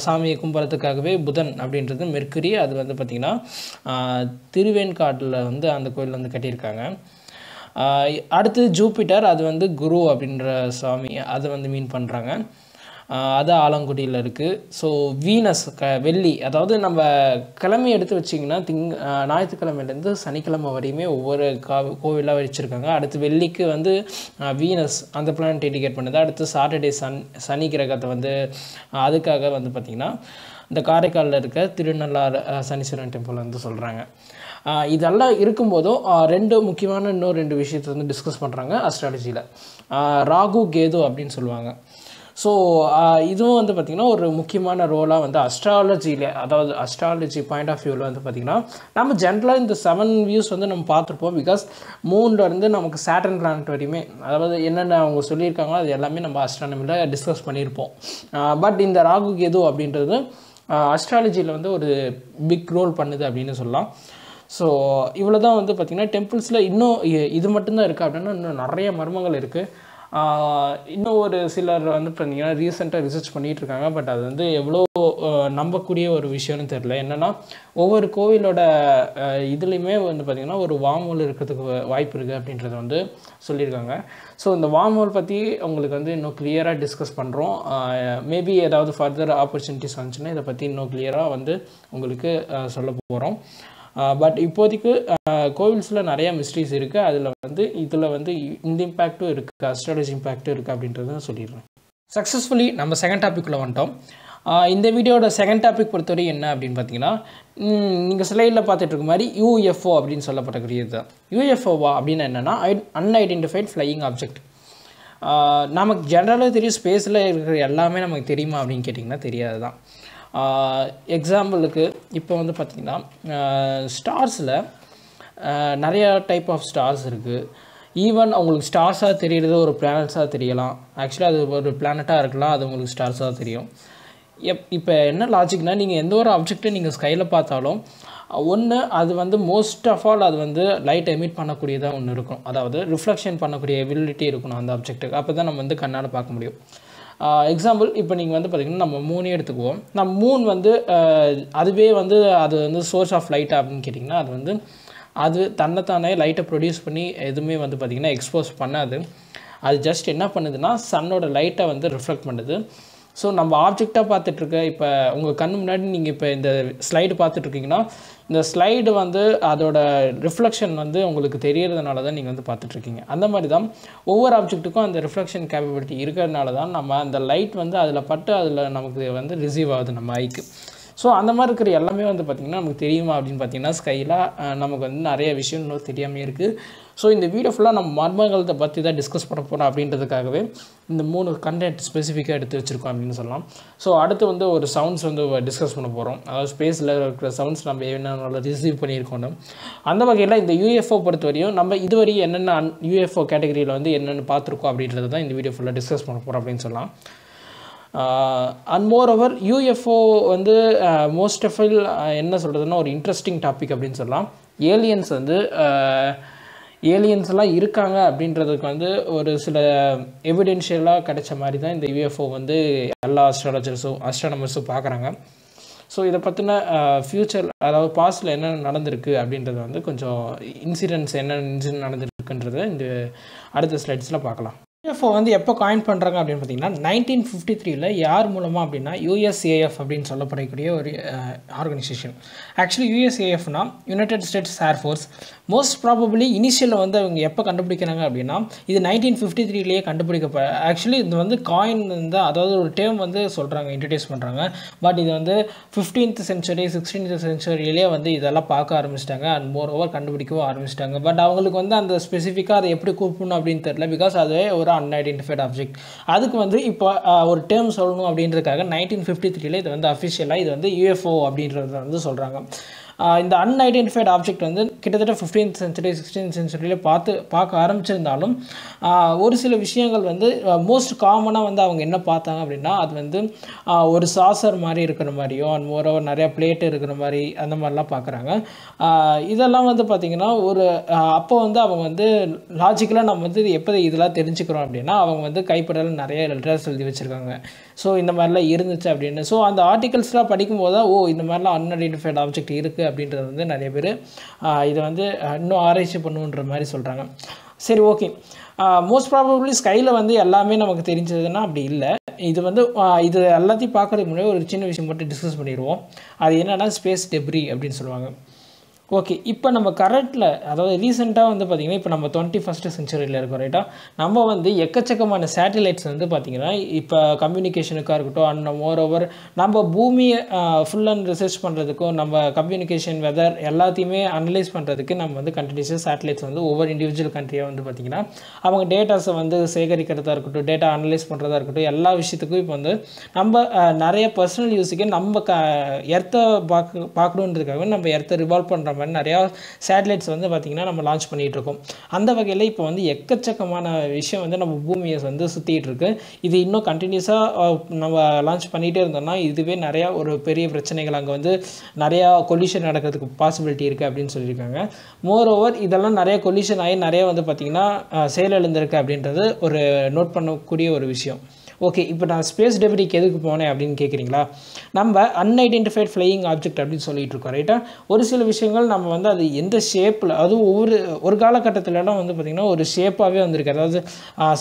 S1: சாமியை கும்பிட்றதுக்காகவே புதன் அப்படின்றது மெர்க்குரி, அது வந்து பார்த்திங்கன்னா திருவேன்காட்டில் வந்து அந்த கோயில் வந்து கட்டியிருக்காங்க. அடுத்து ஜூபிட்டர், அது வந்து குரு அப்படின்ற சாமி, அதை வந்து மீன் பண்ணுறாங்க. அது ஆலங்குடியில் இருக்குது. ஸோ வீனஸ் வெள்ளி, அதாவது நம்ம கிழமை எடுத்து வச்சிங்கன்னா ஞாயிற்றுக்கிழமையிலேருந்து சனிக்கிழமை வரையுமே ஒவ்வொரு கோவிலாக வச்சுருக்காங்க. அடுத்து வெள்ளிக்கு வந்து வீனஸ் அந்த பிளானட் இண்டிகேட் பண்ணுது. அடுத்து சாட்டர்டே சனி கிரகத்தை வந்து அதுக்காக வந்து பார்த்திங்கன்னா இந்த காரைக்காலில் இருக்க திருநள்ளாறு சனீஸ்வரன் டெம்பிள் வந்து சொல்கிறாங்க. இதெல்லாம் இருக்கும்போதும் இன்னும் ரெண்டு விஷயத்தை வந்து டிஸ்கஸ் பண்ணுறாங்க அஸ்ட்ராலஜியில். ராகு கேது அப்படின்னு சொல்லுவாங்க. ஸோ இதுவும் வந்து பார்த்திங்கன்னா ஒரு முக்கியமான ரோலாக வந்து அஸ்ட்ராலஜியில், அதாவது அஸ்ட்ராலஜி பாயிண்ட் ஆஃப் வியூவில் வந்து பார்த்திங்கன்னா நம்ம ஜென்ரலாக இந்த 7 வியூஸ் வந்து நம்ம பார்த்துருப்போம். பிகாஸ் மூன்லேருந்து நமக்கு சாட்டர்ன் பிளானட் வரையுமே, அதாவது என்னென்ன அவங்க சொல்லியிருக்காங்களோ அது எல்லாமே நம்ம அஸ்ட்ரானமியில் டிஸ்கஸ் பண்ணியிருப்போம். பட் இந்த ராகு கேது அப்படின்றது அஸ்ட்ராலஜியில் வந்து ஒரு பிக் ரோல் பண்ணுது அப்படின்னு சொல்லலாம். ஸோ இவ்வளோ தான் வந்து பார்த்திங்கன்னா டெம்பிள்ஸில் இன்னும் இது மட்டும்தான் இருக்குது அப்படின்னா இன்னும் நிறைய மர்மங்கள் இருக்குது. இன்னும் ஒரு சிலர் வந்து பார்த்திங்கன்னா ரீசெண்டாக ரிசர்ச் பண்ணிகிட்டு இருக்காங்க. பட் அது வந்து எவ்வளோ நம்பக்கூடிய ஒரு விஷயம்னு தெரில. என்னென்னா ஒவ்வொரு கோவிலோட இதுலேயுமே வந்து பார்த்திங்கன்னா ஒரு வார்ம்ஹோல் இருக்கிறதுக்கு வாய்ப்பு இருக்குது அப்படின்றத வந்து சொல்லியிருக்காங்க. ஸோ இந்த வார்ம்ஹோல் பற்றி உங்களுக்கு வந்து இன்னும் கிளியராக டிஸ்கஸ் பண்ணுறோம். மேபி ஏதாவது ஃபர்தர் ஆப்பர்ச்சுனிட்டிஸ் வந்துச்சுன்னா இதை பற்றி இன்னும் கிளியராக வந்து உங்களுக்கு சொல்ல போகிறோம். பட் இப்போதைக்கு கோவில்ஸில் நிறையா மிஸ்ட்ரிஸ் இருக்குது. இதில் வந்து இந்த இம்பேக்ட்டும் இருக்குது, அஸ்ட்ராலஜி இம்பேக்ட்டும் இருக்குது அப்படின்றத சொல்லிடுறேன். சக்ஸஸ்ஃபுல்லி நம்ம செகண்ட் டாப்பிக்குள்ளே வந்துட்டோம். இந்த வீடியோட செகண்ட் டாபிக் பொறுத்தவரை என்ன அப்படின்னு பார்த்தீங்கன்னா, நீங்கள் ஸ்லைடில் பார்த்துட்டு இருக்க மாதிரி யூஎஃப்ஓ அப்படின்னு சொல்லப்படக்கூடியது தான். யூஎஃப்ஓவா அப்படின்னு என்னென்னா அன்ஐடென்டிஃபைட் ஃப்ளையிங் ஆப்ஜெக்ட். நமக்கு ஜென்ரலாக தெரியும், ஸ்பேஸில் இருக்கிற எல்லாமே நமக்கு தெரியுமா அப்படின்னு கேட்டிங்கன்னா தெரியாது தான். எக்ஸாம்பிளுக்கு இப்போ வந்து பார்த்திங்கன்னா ஸ்டார்ஸில் நிறையா டைப் ஆஃப் ஸ்டார்ஸ் இருக்குது. ஈவன் அவங்களுக்கு ஸ்டார்ஸாக தெரிகிறது ஒரு பிளானட்ஸாக தெரியலாம். ஆக்சுவலாக அது ஒரு பிளானட்டாக இருக்கலாம், அது உங்களுக்கு ஸ்டார்ஸாக தெரியும். இப்போ என்ன லாஜிக்னால், நீங்கள் எந்த ஒரு ஆப்ஜெக்ட்டை நீங்கள் ஸ்கையில் பார்த்தாலும் அது வந்து மோஸ்ட் ஆஃப் ஆல் அது வந்து லைட் எமிட் பண்ணக்கூடியதாக ஒன்று இருக்கும். அதாவது ரிஃப்ளெக்ஷன் பண்ணக்கூடிய எபிலிட்டி இருக்கணும் அந்த ஆப்ஜெக்ட்டுக்கு. அப்போ தான் நம்ம வந்து கண்ணால் பார்க்க முடியும். எக்ஸாம்பிள் இப்போ நீங்கள் வந்து பார்த்திங்கன்னா நம்ம மூணே எடுத்துக்குவோம். நம்ம மூன் வந்து அதுவே வந்து அது வந்து சோர்ஸ் ஆஃப் லைட் அப்படின்னு கேட்டிங்கன்னா அது தன்னைத்தானே லைட்டை ப்ரொடியூஸ் பண்ணி எதுவுமே வந்து பார்த்திங்கன்னா எக்ஸ்போஸ் பண்ணாது. அது ஜஸ்ட் என்ன பண்ணுதுன்னா சன்னோட லைட்டை வந்து ரிஃப்ளெக்ட் பண்ணுது. ஸோ நம்ம ஆப்ஜெக்டாக பார்த்துட்ருக்க இப்போ உங்கள் கண்ணு முன்னாடி நீங்கள் இப்போ இந்த ஸ்லைடு பார்த்துட்ருக்கீங்கன்னா இந்த ஸ்லைடு வந்து அதோட ரிஃப்ளெக்ஷன் வந்து உங்களுக்கு தெரியறதுனால தான் நீங்கள் வந்து பார்த்துட்ருக்கீங்க. அந்த மாதிரி தான் ஒவ்வொரு ஆப்ஜெக்ட்டுக்கும் அந்த ரிஃப்ளெக்ஷன் கேப்பபிலிட்டி இருக்கிறதுனால தான் நம்ம அந்த லைட் வந்து அதில் பட்டு அதில் நமக்கு வந்து ரிசீவ் ஆகுது நம்ம ஐக்கு. ஸோ அந்த மாதிரி இருக்கிற எல்லாமே வந்து பார்த்திங்கன்னா நமக்கு தெரியுமா அப்படின்னு பார்த்தீங்கன்னா ஸ்கையில் நமக்கு வந்து நிறைய விஷயம் இன்னும் தெரியாமல் இருக்குது. ஸோ இந்த வீடியோ ஃபுல்லாக நம்ம மர்மங்களை பற்றி தான் டிஸ்கஸ் பண்ண போகிறோம் அப்படின்றதுக்காகவே இந்த 3 கண்டென்ட் ஸ்பெசிஃபிக்காக எடுத்து வச்சுருக்கோம் அப்படின்னு சொல்லலாம். ஸோ அடுத்து வந்து ஒரு சவுண்ட்ஸ் வந்து டிஸ்கஸ் பண்ண போகிறோம். அதாவது ஸ்பேஸில் இருக்கிற சவுண்ட்ஸ் நம்ம என்னென்ன ரிசீவ் பண்ணியிருக்கோம். அந்த வகையில் இந்த யூஎஃப்ஓ பொறுத்தவரையும் நம்ம இதுவரை என்னென்ன யூஎஃப்ஓ கேட்டகரியில் வந்து என்னென்னு பார்த்துருக்கோம் அப்படின்றது தான் இந்த வீடியோ ஃபுல்லாக டிஸ்கஸ் பண்ண போகிறோம் அப்படின்னு சொல்லலாம். அண்ட் மோர் ஓவர் யூஎஃப்ஓ வந்து மோஸ்ட் ஆஃப் ஆல் என்ன சொல்கிறதுனா ஒரு இன்ட்ரெஸ்டிங் டாபிக் அப்படின்னு சொல்லலாம். ஏலியன்ஸ்லாம் இருக்காங்க அப்படின்றதுக்கு வந்து ஒரு சில எவிடென்ஷியலாக கிடைச்ச மாதிரி தான் இந்த யூஎஃப்ஓ வந்து எல்லா அஸ்ட்ரானமர்ஸும் பார்க்குறாங்க. ஸோ இதை பற்றின ஃப்யூச்சர், அதாவது பாஸ்டில் என்னென்ன நடந்திருக்கு அப்படின்றத வந்து கொஞ்சம் என்னென்ன இன்சிடென்ட் நடந்திருக்குன்றதை இந்த அடுத்த ஸ்லைட்ஸில் பார்க்கலாம். யூஎஃப்ஓ வந்து எப்போ காயின் பண்ணுறாங்க அப்படின்னு பார்த்தீங்கன்னா 1953 யார் மூலமாக அப்படின்னா USAF அப்படின்னு சொல்லப்படக்கூடிய ஒரு ஆர்கனைசேஷன். ஆக்சுவலி USAFனா United States Air Force. Most probably இனிஷியலில் வந்து அவங்க எப்போ கண்டுபிடிக்கிறாங்க அப்படின்னா இது 1953 கண்டுபிடிக்கப்ப. ஆக்சுவலி இது வந்து காயின் தான், அதாவது ஒரு டேர்ம் வந்து சொல்கிறாங்க, இன்ட்ரடியூஸ் பண்ணுறாங்க. பட் இது வந்து 15th century 16th century வந்து இதெல்லாம் பார்க்க ஆரம்பிச்சிட்டாங்க. அண்ட் மோர் ஓவர் கண்டுபிடிக்கவும் ஆரம்பிச்சிட்டாங்க. பட் அவங்களுக்கு வந்து அந்த ஸ்பெசிஃபிக்காக அதை எப்படி கூப்பிடணும் அப்படின்னு தெரியல. பிகாஸ் அதுவே ஒரு அன்ஐடென்டிஃபைட் ஆப்ஜெக்ட். அதுக்கு வந்து இப்போ ஒரு டேர்ம் சொல்லணும் அப்படின்றதுக்காக 1953 இது வந்து அஃபிஷியலாக இது வந்து UFO அப்படின்றத வந்து சொல்கிறாங்க. இந்த அன்ஐடென்டிஃபைட் ஆப்ஜெக்ட் வந்து கிட்டத்தட்ட 15th century 16th century பார்க்க ஆரம்பிச்சிருந்தாலும் ஒரு சில விஷயங்கள் வந்து மோஸ்ட் காமனாக வந்து அவங்க என்ன பார்த்தாங்க அப்படின்னா அது வந்து ஒரு சாசர் மாதிரி இருக்கிற மாதிரியும் அண்ட் மோரோவர் நிறையா பிளேட்டு இருக்கிற மாதிரி அந்த மாதிரிலாம் பார்க்குறாங்க. இதெல்லாம் வந்து பார்த்திங்கன்னா ஒரு அப்போ வந்து அவங்க வந்து லாஜிக்கலாக நம்ம வந்து எப்போ இதெல்லாம் தெரிஞ்சுக்கிறோம் அப்படின்னா அவங்க வந்து கைப்படல நிறைய லெட்டர்ஸ் எழுதி வச்சுருக்காங்க. ஸோ இந்த மாதிரிலாம் இருந்துச்சு அப்படின்னு. ஸோ அந்த ஆர்டிகல்ஸ்லாம் படிக்கும்போது தான் இந்த மாதிரிலாம் அன்ஐடென்டிஃபைட் ஆப்ஜெக்ட் இருக்குது அப்படின்றது வந்து நிறைய பேர் இதை வந்து இன்னும் ஆராய்ச்சி பண்ணுன்ற மாதிரி சொல்கிறாங்க. சரி, ஓகே. மோஸ்ட் ப்ராபப்ளி ஸ்கையில் வந்து எல்லாமே நமக்கு தெரிஞ்சதுன்னா அப்படி இல்லை. இது வந்து இது எல்லாத்தையும் பார்க்குறதுக்கு முன்னாடி ஒரு சின்ன விஷயம் மட்டும் டிஸ்கஸ் பண்ணிடுவோம். அது என்னென்னா ஸ்பேஸ் டெப்ரி அப்படின்னு சொல்லுவாங்க. ஓகே, இப்போ நம்ம கரண்ட்டில், அதாவது ரீசெண்டாக வந்து பார்த்திங்கன்னா இப்போ நம்ம 21st செஞ்சுரியில் இருக்கோம், ரைட்டாக. நம்ம வந்து எக்கச்சக்கமான சேட்டிலைட்ஸ் வந்து பார்த்திங்கன்னா இப்போ கம்யூனிகேஷனுக்காக இருக்கட்டும், அண்ட் மோர் ஓவர் நம்ம பூமியை ஃபுல் அண்ட் ரிசர்ச் பண்ணுறதுக்கும், நம்ம கம்யூனிகேஷன் வெதர் எல்லாத்தையுமே அனலைஸ் பண்ணுறதுக்கு நம்ம வந்து கண்டினியூஸாக சேட்டிலைட்ஸ் வந்து ஒவ்வொரு இண்டிவிஜுவல் கண்ட்ரியாக வந்து பார்த்திங்கன்னா அவங்க டேட்டாஸை வந்து சேகரிக்கிறதா இருக்கட்டும், டேட்டா அனலைஸ் பண்ணுறதா இருக்கட்டும், எல்லா விஷயத்துக்கும் இப்போ வந்து நம்ம நிறைய பர்சனல் யூஸுக்கு நம்ம எர்த்தை பார்க்கணுன்றதுக்காக நம்ம எர்த்தை ரிவால்வ் பண்ணுற மாதிரி நிறையா சேட்டலைட்ஸ் வந்து பார்த்திங்கன்னா நம்ம லான்ச் பண்ணிகிட்டு இருக்கோம். அந்த வகையில் இப்போ வந்து எக்கச்சக்கமான விஷயம் வந்து நம்ம பூமியை வந்து சுற்றிட்டு இருக்கு. இது இன்னும் கண்டினியூஸாக நம்ம லான்ச் பண்ணிகிட்டே இருந்தோம்னா இதுவே நிறையா ஒரு பெரிய பிரச்சனைகள், அங்கே வந்து நிறையா கொலிஷன் நடக்கிறதுக்கு பாசிபிலிட்டி இருக்குது அப்படின்னு சொல்லியிருக்காங்க. மோர் ஓவர் இதெல்லாம் நிறைய கொலிஷன் ஆகி நிறைய வந்து பார்த்திங்கன்னா செயலிழந்திருக்கு அப்படின்றது ஒரு நோட் பண்ணக்கூடிய ஒரு விஷயம். ஓகே, இப்போ நான் ஸ்பேஸ் டெப்ரிக்கு எதுக்கு போனேன் அப்படின்னு கேட்குறீங்களா? நம்ம அன்ஐடென்டிஃபைட் ஃப்ளையிங் ஆப்ஜெக்ட் அப்படின்னு சொல்லிட்டு இருக்கோம், ரைட்டாக. ஒரு சில விஷயங்கள் நம்ம வந்து அது எந்த ஷேப்பில், அதுவும் ஒரு காலகட்டத்திலலாம் வந்து பார்த்திங்கன்னா ஒரு ஷேப்பாகவே வந்திருக்கு. அதாவது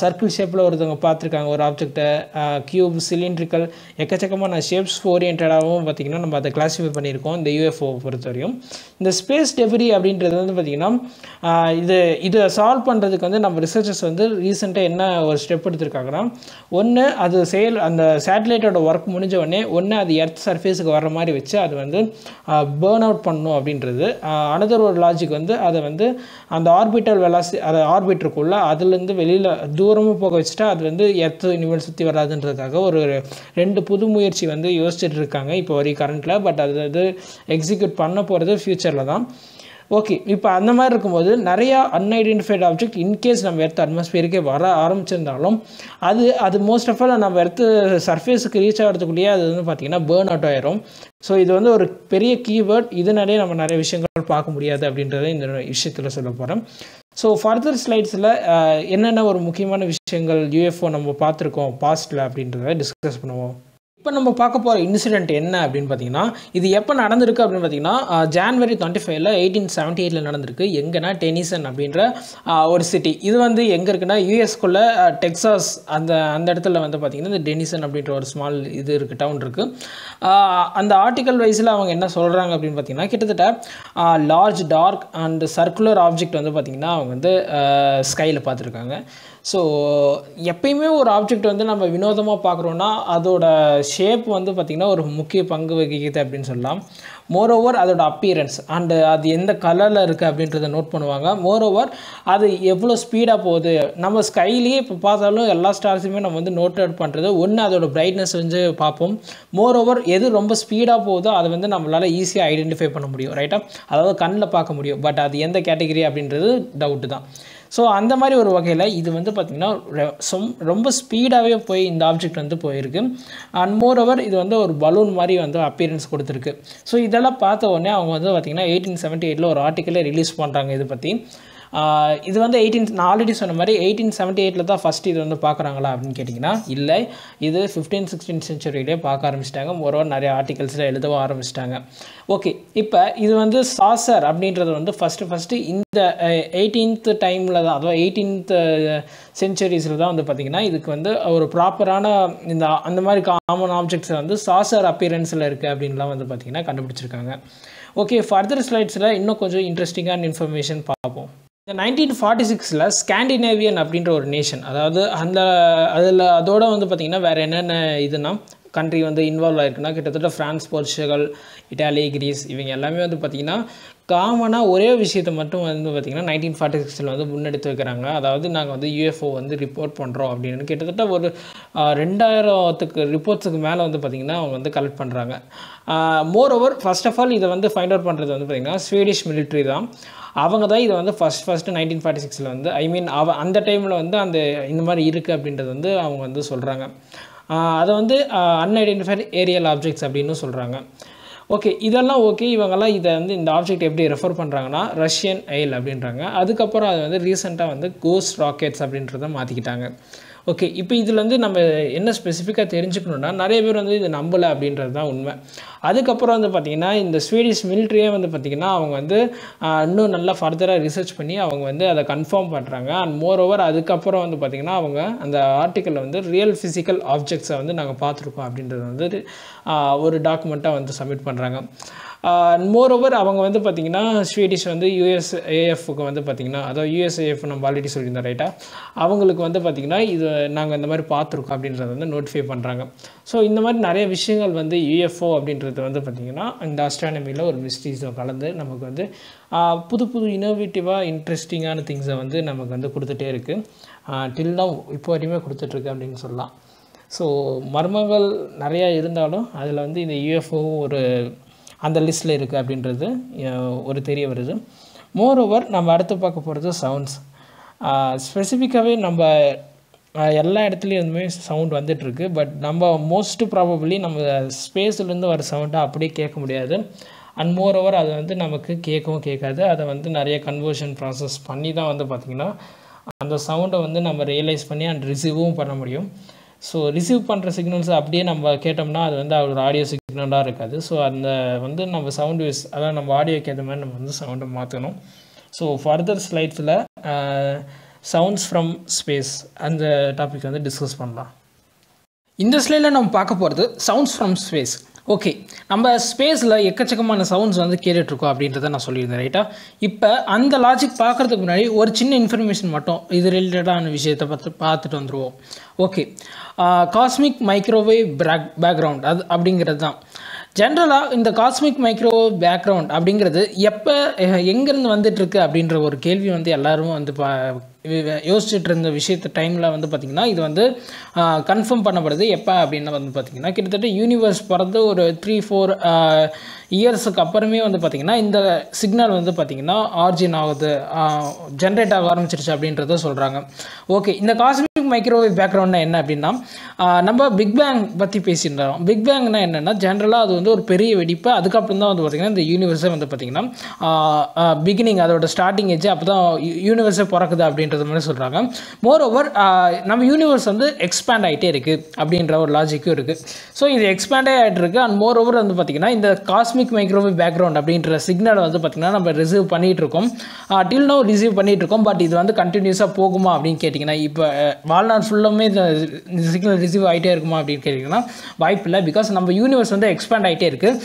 S1: சர்க்கிள் ஷேப்பில் ஒருத்தவங்க பார்த்துருக்காங்க ஒரு ஆப்ஜெக்டை, கியூப், சிலிண்ட்ரிக்கல், எக்கச்சக்கமான ஷேப்ஸ் ஓரியன்டாகவும் பார்த்திங்கன்னா நம்ம அதை கிளாஸிஃபை பண்ணியிருக்கோம் இந்த யூஎஃப்ஓ பொறுத்தவரையும். இந்த ஸ்பேஸ் டெப்ரி அப்படின்றது வந்து பார்த்திங்கன்னா இதை சால்வ் பண்ணுறதுக்கு வந்து நம்ம ரிசர்ச்சர்ஸ் வந்து ரீசெண்டாக என்ன ஒரு ஸ்டெப் எடுத்திருக்காங்கன்னா, ஒன்று அது அந்த சேட்டலைட்டோட ஒர்க் முடிஞ்ச உடனே அது எர்த் சர்ஃபேஸுக்கு வர்ற மாதிரி வச்சு அது வந்து பேர்ன் அவுட் பண்ணணும் அப்படின்றது. அனதர் ஒரு லாஜிக் வந்து அதை வந்து அந்த ஆர்பிட்டல் அதை ஆர்பிட்டருக்குள்ளே அதுலேருந்து வெளியில் தூரமாக போக வச்சுட்டா அது வந்து எர்த் யூனிவர்ஸ் சுற்றி வராதுன்றதுக்காக ஒரு 2 புது முயற்சி வந்து யோசிச்சுட்டு இருக்காங்க இப்போ வரைக்கும் கரண்ட்டில். பட் அது எக்ஸிக்யூட் பண்ண போகிறது ஃப்யூச்சரில் தான். ஓகே, இப்போ அந்த மாதிரி இருக்கும்போது நிறையா அன்ஐடென்டிஃபைட் ஆப்ஜெக்ட் இன்கேஸ் நம்ம எர்த் அட்மாஸ்பியருக்கே வர ஆரம்பிச்சிருந்தாலும் அது மோஸ்ட் ஆஃப் ஆல் நம்ம எர்த்து சர்ஃபேஸுக்கு ரீச் ஆகிறதுக்குள்ளேயே அது வந்து பார்த்திங்கன்னா பேர்ன் அவுட் ஆயிரும். ஸோ இது வந்து ஒரு பெரிய கீவேர்ட். இதனாலே நம்ம நிறைய விஷயங்கள் பார்க்க முடியாது அப்படின்றத இந்த விஷயத்தில் சொல்ல போகிறேன். ஸோ ஃபர்தர் ஸ்லைட்ஸில் என்னென்ன ஒரு முக்கியமான விஷயங்கள் யூஎஃப்ஓ நம்ம பார்த்துருக்கோம் பாஸ்ட்டில் அப்படின்றத டிஸ்கஸ் பண்ணுவோம். இப்போ நம்ம பார்க்க போகிற இன்சிடென்ட் என்ன அப்படின்னு பார்த்தீங்கன்னா, இது எப்போ நடந்திருக்கு அப்படின்னு பார்த்தீங்கன்னா January 25 1878 நடந்திருக்கு. எங்கன்னா டெனிசன் அப்படின்ற ஒரு சிட்டி. இது வந்து எங்கே இருக்குன்னா யூஎஸ்குள்ளே டெக்சாஸ் அந்த இடத்துல வந்து பார்த்திங்கன்னா இந்த டெனிசன் அப்படின்ற ஒரு ஸ்மால் இது இருக்குது, டவுன் இருக்குது. அந்த ஆர்டிக்கல் வைஸில் அவங்க என்ன சொல்கிறாங்க அப்படின்னு பார்த்தீங்கன்னா, கிட்டத்தட்ட large dark and circular object வந்து பார்த்திங்கன்னா அவங்க வந்து ஸ்கையில் பார்த்துருக்காங்க. ஸோ எப்பயுமே ஒரு ஆப்ஜெக்ட் வந்து நம்ம வினோதமாக பார்க்குறோன்னா அதோட ஷேப் வந்து பார்த்திங்கன்னா ஒரு முக்கிய பங்கு வகிக்குது அப்படின்னு சொல்லலாம். மோரோவர் அதோட அப்பியரன்ஸ் அண்டு அது எந்த கலரில் இருக்குது அப்படின்றத நோட் பண்ணுவாங்க. மோரோவர் அது எவ்வளோ ஸ்பீடாக போகுது, நம்ம ஸ்கைலேயே இப்போ பார்த்தாலும் எல்லா ஸ்டார்ஸுமே நம்ம வந்து நோட் அவுட் பண்ணுறது ஒன்று அதோட பிரைட்னஸ் வந்து பார்ப்போம். மோரோவர் எது ரொம்ப ஸ்பீடாக போகுதோ அதை வந்து நம்மளால் ஈஸியாக ஐடென்டிஃபை பண்ண முடியும், ரைட்டாக. அதாவது கண்ணில் பார்க்க முடியும். பட் அது எந்த கேட்டகரி அப்படின்றது டவுட்டு தான். ஸோ அந்த மாதிரி ஒரு வகையில் இது வந்து பார்த்திங்கன்னா ரொம்ப ஸ்பீடாகவே போய் இந்த ஆப்ஜெக்ட் வந்து போயிருக்கு. அண்ட் மோர் ஓவர் இது வந்து ஒரு பலூன் மாதிரி வந்து அப்பியரன்ஸ் கொடுத்துருக்கு. ஸோ இதெல்லாம் பார்த்த உடனே அவங்க வந்து பார்த்திங்கன்னா 1878 ஒரு ஆர்டிக்கலை ரிலீஸ் பண்ணுறாங்க இதை பற்றி. இது வந்து நான் ஆல்ரெடி சொன்ன மாதிரி 1878 தான் ஃபஸ்ட்டு இது வந்து பார்க்குறாங்களா அப்படின்னு கேட்டிங்கன்னா இல்லை, இது 15th 16th சென்ச்சுரியிலே பார்க்க ஆரம்பிச்சிட்டாங்க. மோரோவர் நிறைய ஆர்டிகல்ஸில் எழுதவும் ஆரம்பிச்சிட்டாங்க. ஓகே, இப்போ இது வந்து சாசர் அப்படின்றது வந்து ஃபஸ்ட்டு இந்த 18th டைமில் தான், அதாவது 18th சென்ச்சுரிஸில் தான் வந்து பார்த்திங்கன்னா இதுக்கு வந்து ஒரு ப்ராப்பரான அந்த மாதிரி காமன் ஆப்ஜெக்ட்ஸை வந்து சாசர் அப்பியரன்ஸில் இருக்குது அப்படின்லாம் வந்து பார்த்திங்கன்னா கண்டுபிடிச்சிருக்காங்க. ஓகே, ஃபர்தர் ஸ்லைட்ஸில் இன்னும் கொஞ்சம் இன்ட்ரெஸ்டிங்கான இன்ஃபர்மேஷன் பார்ப்போம். இந்த 1946 ஸ்காண்டினேவியன் அப்படின்ற ஒரு நேஷன், அதாவது அதோட வந்து பார்த்திங்கன்னா வேறு என்னென்ன இதுனா கண்ட்ரி வந்து இன்வால்வ் ஆகிருக்குன்னா கிட்டத்தட்ட ஃப்ரான்ஸ், போர்ச்சுகல், இட்டாலி, கிரீஸ் இவங்க எல்லாமே வந்து பார்த்திங்கன்னா காமனாக ஒரே விஷயத்தை மட்டும் வந்து பார்த்திங்கன்னா 1946 வந்து முன்னெடுத்து வைக்கிறாங்க. அதாவது நாங்கள் வந்து யூஎஃப்ஓ வந்து ரிப்போர்ட் பண்ணுறோம் அப்படின்னு கிட்டத்தட்ட ஒரு 2000 ரிப்போர்ட்ஸுக்கு மேலே வந்து பார்த்திங்கன்னா அவங்க வந்து கலெக்ட் பண்ணுறாங்க. Moreover first of all இதை வந்து ஃபைண்ட் அவுட் பண்ணுறது வந்து பார்த்திங்கன்னா ஸ்வீடிஷ் மிலிட்ரி தான். அவங்க தான் இதை வந்து ஃபஸ்ட்டு 1946 வந்து அந்த டைமில் வந்து இந்த மாதிரி இருக்குது அப்படின்றது வந்து அவங்க வந்து சொல்கிறாங்க. அதை வந்து அன்ஐடென்டிஃபைட் ஏரியல் ஆப்ஜெக்ட்ஸ் அப்படின்னு சொல்கிறாங்க. ஓகே, இதெல்லாம் ஓகே. இவங்கெல்லாம் இதை வந்து இந்த ஆப்ஜெக்ட் எப்படி ரெஃபர் பண்ணுறாங்கன்னா ரஷ்யன் ஐல் அப்படின்றாங்க. அதுக்கப்புறம் அது வந்து ரீசெண்டாக வந்து கோஸ்ட் ராக்கெட்ஸ் அப்படின்றத மாற்றிக்கிட்டாங்க. ஓகே, இப்போ இதில் வந்து நம்ம என்ன ஸ்பெசிஃபிக்காக தெரிஞ்சுக்கணுன்னா, நிறைய பேர் வந்து இது நம்பலை அப்படின்றது தான் உண்மை. அதுக்கப்புறம் வந்து பார்த்திங்கன்னா இந்த ஸ்வீடிஷ் மிலிட்ரியே வந்து பார்த்திங்கன்னா அவங்க வந்து இன்னும் நல்லா ஃபர்தராக ரிசர்ச் பண்ணி அவங்க வந்து அதை கன்ஃபார்ம் பண்ணுறாங்க. அண்ட் மோர் ஓவர் அதுக்கப்புறம் வந்து பார்த்திங்கன்னா அவங்க அந்த ஆர்டிக்கலில் வந்து ரியல் ஃபிசிக்கல் ஆப்ஜெக்ட்ஸை வந்து நாங்கள் பார்த்துருக்கோம் அப்படின்றது வந்து ஒரு டாக்குமெண்ட்டாக வந்து சப்மிட் பண்ணுறாங்க. மோர் ஓவர் அவங்க வந்து பார்த்திங்கன்னா ஸ்வீடிஷ் வந்து யுஎஸ்ஏஎஃப்க்கு வந்து பார்த்திங்கன்னா, அதாவது யுஎஸ்ஏஎஃப் நம்ம ஆல்ரெடி சொல்லியிருந்தோம் ரைட்டாக, அவங்களுக்கு வந்து பார்த்திங்கன்னா இது நாங்கள் இந்த மாதிரி பார்த்துருக்கோம் அப்படின்றத வந்து நோட்டிஃபை பண்ணுறாங்க. ஸோ இந்த மாதிரி நிறைய விஷயங்கள் வந்து யூஎஃப்ஓ அப்படின்றது வந்து பார்த்திங்கன்னா இந்த ஆஸ்ட்ரானமியில் ஒரு மிஸ்ட்ரீஸை கலந்து நமக்கு வந்து புது புது இனோவேட்டிவாக இன்ட்ரெஸ்டிங்கான திங்ஸை வந்து நமக்கு வந்து கொடுத்துட்டே இருக்குது. டில் நவ் இப்போ வரையுமே கொடுத்துட்ருக்கு அப்படின்னு சொல்லலாம். ஸோ மர்மங்கள் நிறையா இருந்தாலும் அதில் வந்து இந்த யூஎஃப்ஓ ஒரு அந்த லிஸ்ட்டில் இருக்குது அப்படின்றது ஒரு தெரிய வருது. மோர் ஓவர் நம்ம அடுத்து பார்க்க போகிறது சவுண்ட்ஸ். ஸ்பெசிஃபிக்காகவே நம்ம எல்லா இடத்துலையும் எதுவுமே சவுண்ட் வந்துட்டுருக்கு. பட் நம்ம மோஸ்ட் ப்ராபப்ளி நம்ம ஸ்பேஸ்லேருந்து வர சவுண்டை அப்படியே கேட்க முடியாது. அண்ட் மோர் ஓவர் அது வந்து நமக்கு கேட்கவும் கேட்காது. அதை வந்து நிறைய கன்வர்ஷன் ப்ராசஸ் பண்ணி தான் வந்து பார்த்திங்கன்னா அந்த சவுண்டை வந்து நம்ம ரியலைஸ் பண்ணி அண்ட் ரிசீவும் பண்ண முடியும். ஸோ ரிசீவ் பண்ணுற சிக்னல்ஸ் அப்படியே நம்ம கேட்டோம்னா அது வந்து ஒரு ஆடியோ சிக்னலாக இருக்காது. ஸோ அந்த வந்து நம்ம சவுண்ட் வேவ்ஸ், அதாவது நம்ம ஆடியோக்கு ஏற்ற மாதிரி நம்ம வந்து சவுண்டை மாற்றணும். ஸோ ஃபர்தர் ஸ்லைட்ஸில் சவுண்ட்ஸ் ஃப்ரம் ஸ்பேஸ் அந்த டாபிக் வந்து டிஸ்கஸ் பண்ணலாம். இந்த ஸ்லைடில் நம்ம பார்க்க போகிறது சவுண்ட்ஸ் ஃப்ரம் ஸ்பேஸ். ஓகே, நம்ம ஸ்பேஸில் எக்கச்சக்கமான சவுண்ட்ஸ் வந்து கேட்டுட்ருக்கோம் அப்படின்றத நான் சொல்லியிருந்தேன் ரைட்டாக. இப்போ அந்த லாஜிக் பார்க்குறதுக்கு முன்னாடி ஒரு சின்ன இன்ஃபர்மேஷன் மட்டும் இது ரிலேட்டடான விஷயத்தை பார்த்துட்டு வந்துடுவோம். ஓகே, காஸ்மிக் மைக்ரோவேவ் பேக்ரவுண்ட் அது அப்படிங்கிறது தான். ஜென்ரலாக இந்த காஸ்மிக் மைக்ரோவேவ் பேக்ரவுண்ட் அப்படிங்கிறது எப்போ எங்கேருந்து வந்துட்டுருக்கு அப்படின்ற ஒரு கேள்வி வந்து எல்லோரும் வந்து யோசிச்சுட்டு இருந்த விஷயத்த டைமில் வந்து பார்த்திங்கன்னா இது வந்து கன்ஃபார்ம் பண்ணப்படுது. எப்போ அப்படின்னு வந்து பார்த்திங்கன்னா கிட்டத்தட்ட யூனிவர்ஸ் பிறந்து ஒரு 3-4 இயர்ஸுக்கு அப்புறமே வந்து பார்த்திங்கன்னா இந்த சிக்னல் வந்து பார்த்திங்கன்னா ஆரிஜின் ஆகுது, ஜென்ரேட் ஆக ஆரம்பிச்சிருச்சு அப்படின்றத சொல்கிறாங்க. ஓகே, இந்த காஸ்மிக் மைக்ரோவேவ் பேக்ரவுண்ட்னா என்ன அப்படின்னா, நம்ம பிக் பேங் பற்றி பேசியிருந்தோம். பிக் பேங்னா என்னென்னா ஜென்ரலாக அது வந்து ஒரு பெரிய வெடிப்பு, அதுக்கப்புறம் தான் வந்து பார்த்திங்கன்னா இந்த யூனிவர்ஸே வந்து பார்த்திங்கன்னா பிகினிங், அதோட ஸ்டார்டிங் ஏஜ் அப்போ தான் யூனிவர்ஸே பிறக்குது அப்படின்றது மாதிரி சொல்கிறாங்க. மோர் ஓவர் நம்ம யூனிவர்ஸ் வந்து எக்ஸ்பேண்ட் ஆகிட்டே இருக்குது அப்படின்ற ஒரு லாஜிக்கும் இருக்குது. ஸோ இது எக்ஸ்பேண்டே ஆகிட்டு இருக்குது. அண்ட் மோர் ஓவர் வந்து பார்த்திங்கன்னா இந்த காஸ்மிக் மைக்ரோவேவ் பேக்ரவுண்ட் அப்படின்ற சிக்னலை வந்து பார்த்திங்கன்னா நம்ம ரிசீவ் பண்ணிகிட்டு இருக்கோம். டில் நோ ரிசீவ் பண்ணிகிட்டு இருக்கோம். பட் இது வந்து கண்டினியூஸாக போகுமா அப்படின்னு கேட்டிங்கன்னா, இப்போ வாழ்நாள் ஃபுல்லுமே இந்த சிக்னல் ரிசீவ் ஆகிட்டே இருக்குமா அப்படின்னு கேட்டிங்கன்னா வாய்ப்பு இல்லை. பிகாஸ் நம்ம யூனிவர்ஸ் வந்து எக்ஸ்பேண்ட் ஆகிட்டே இருக்குது.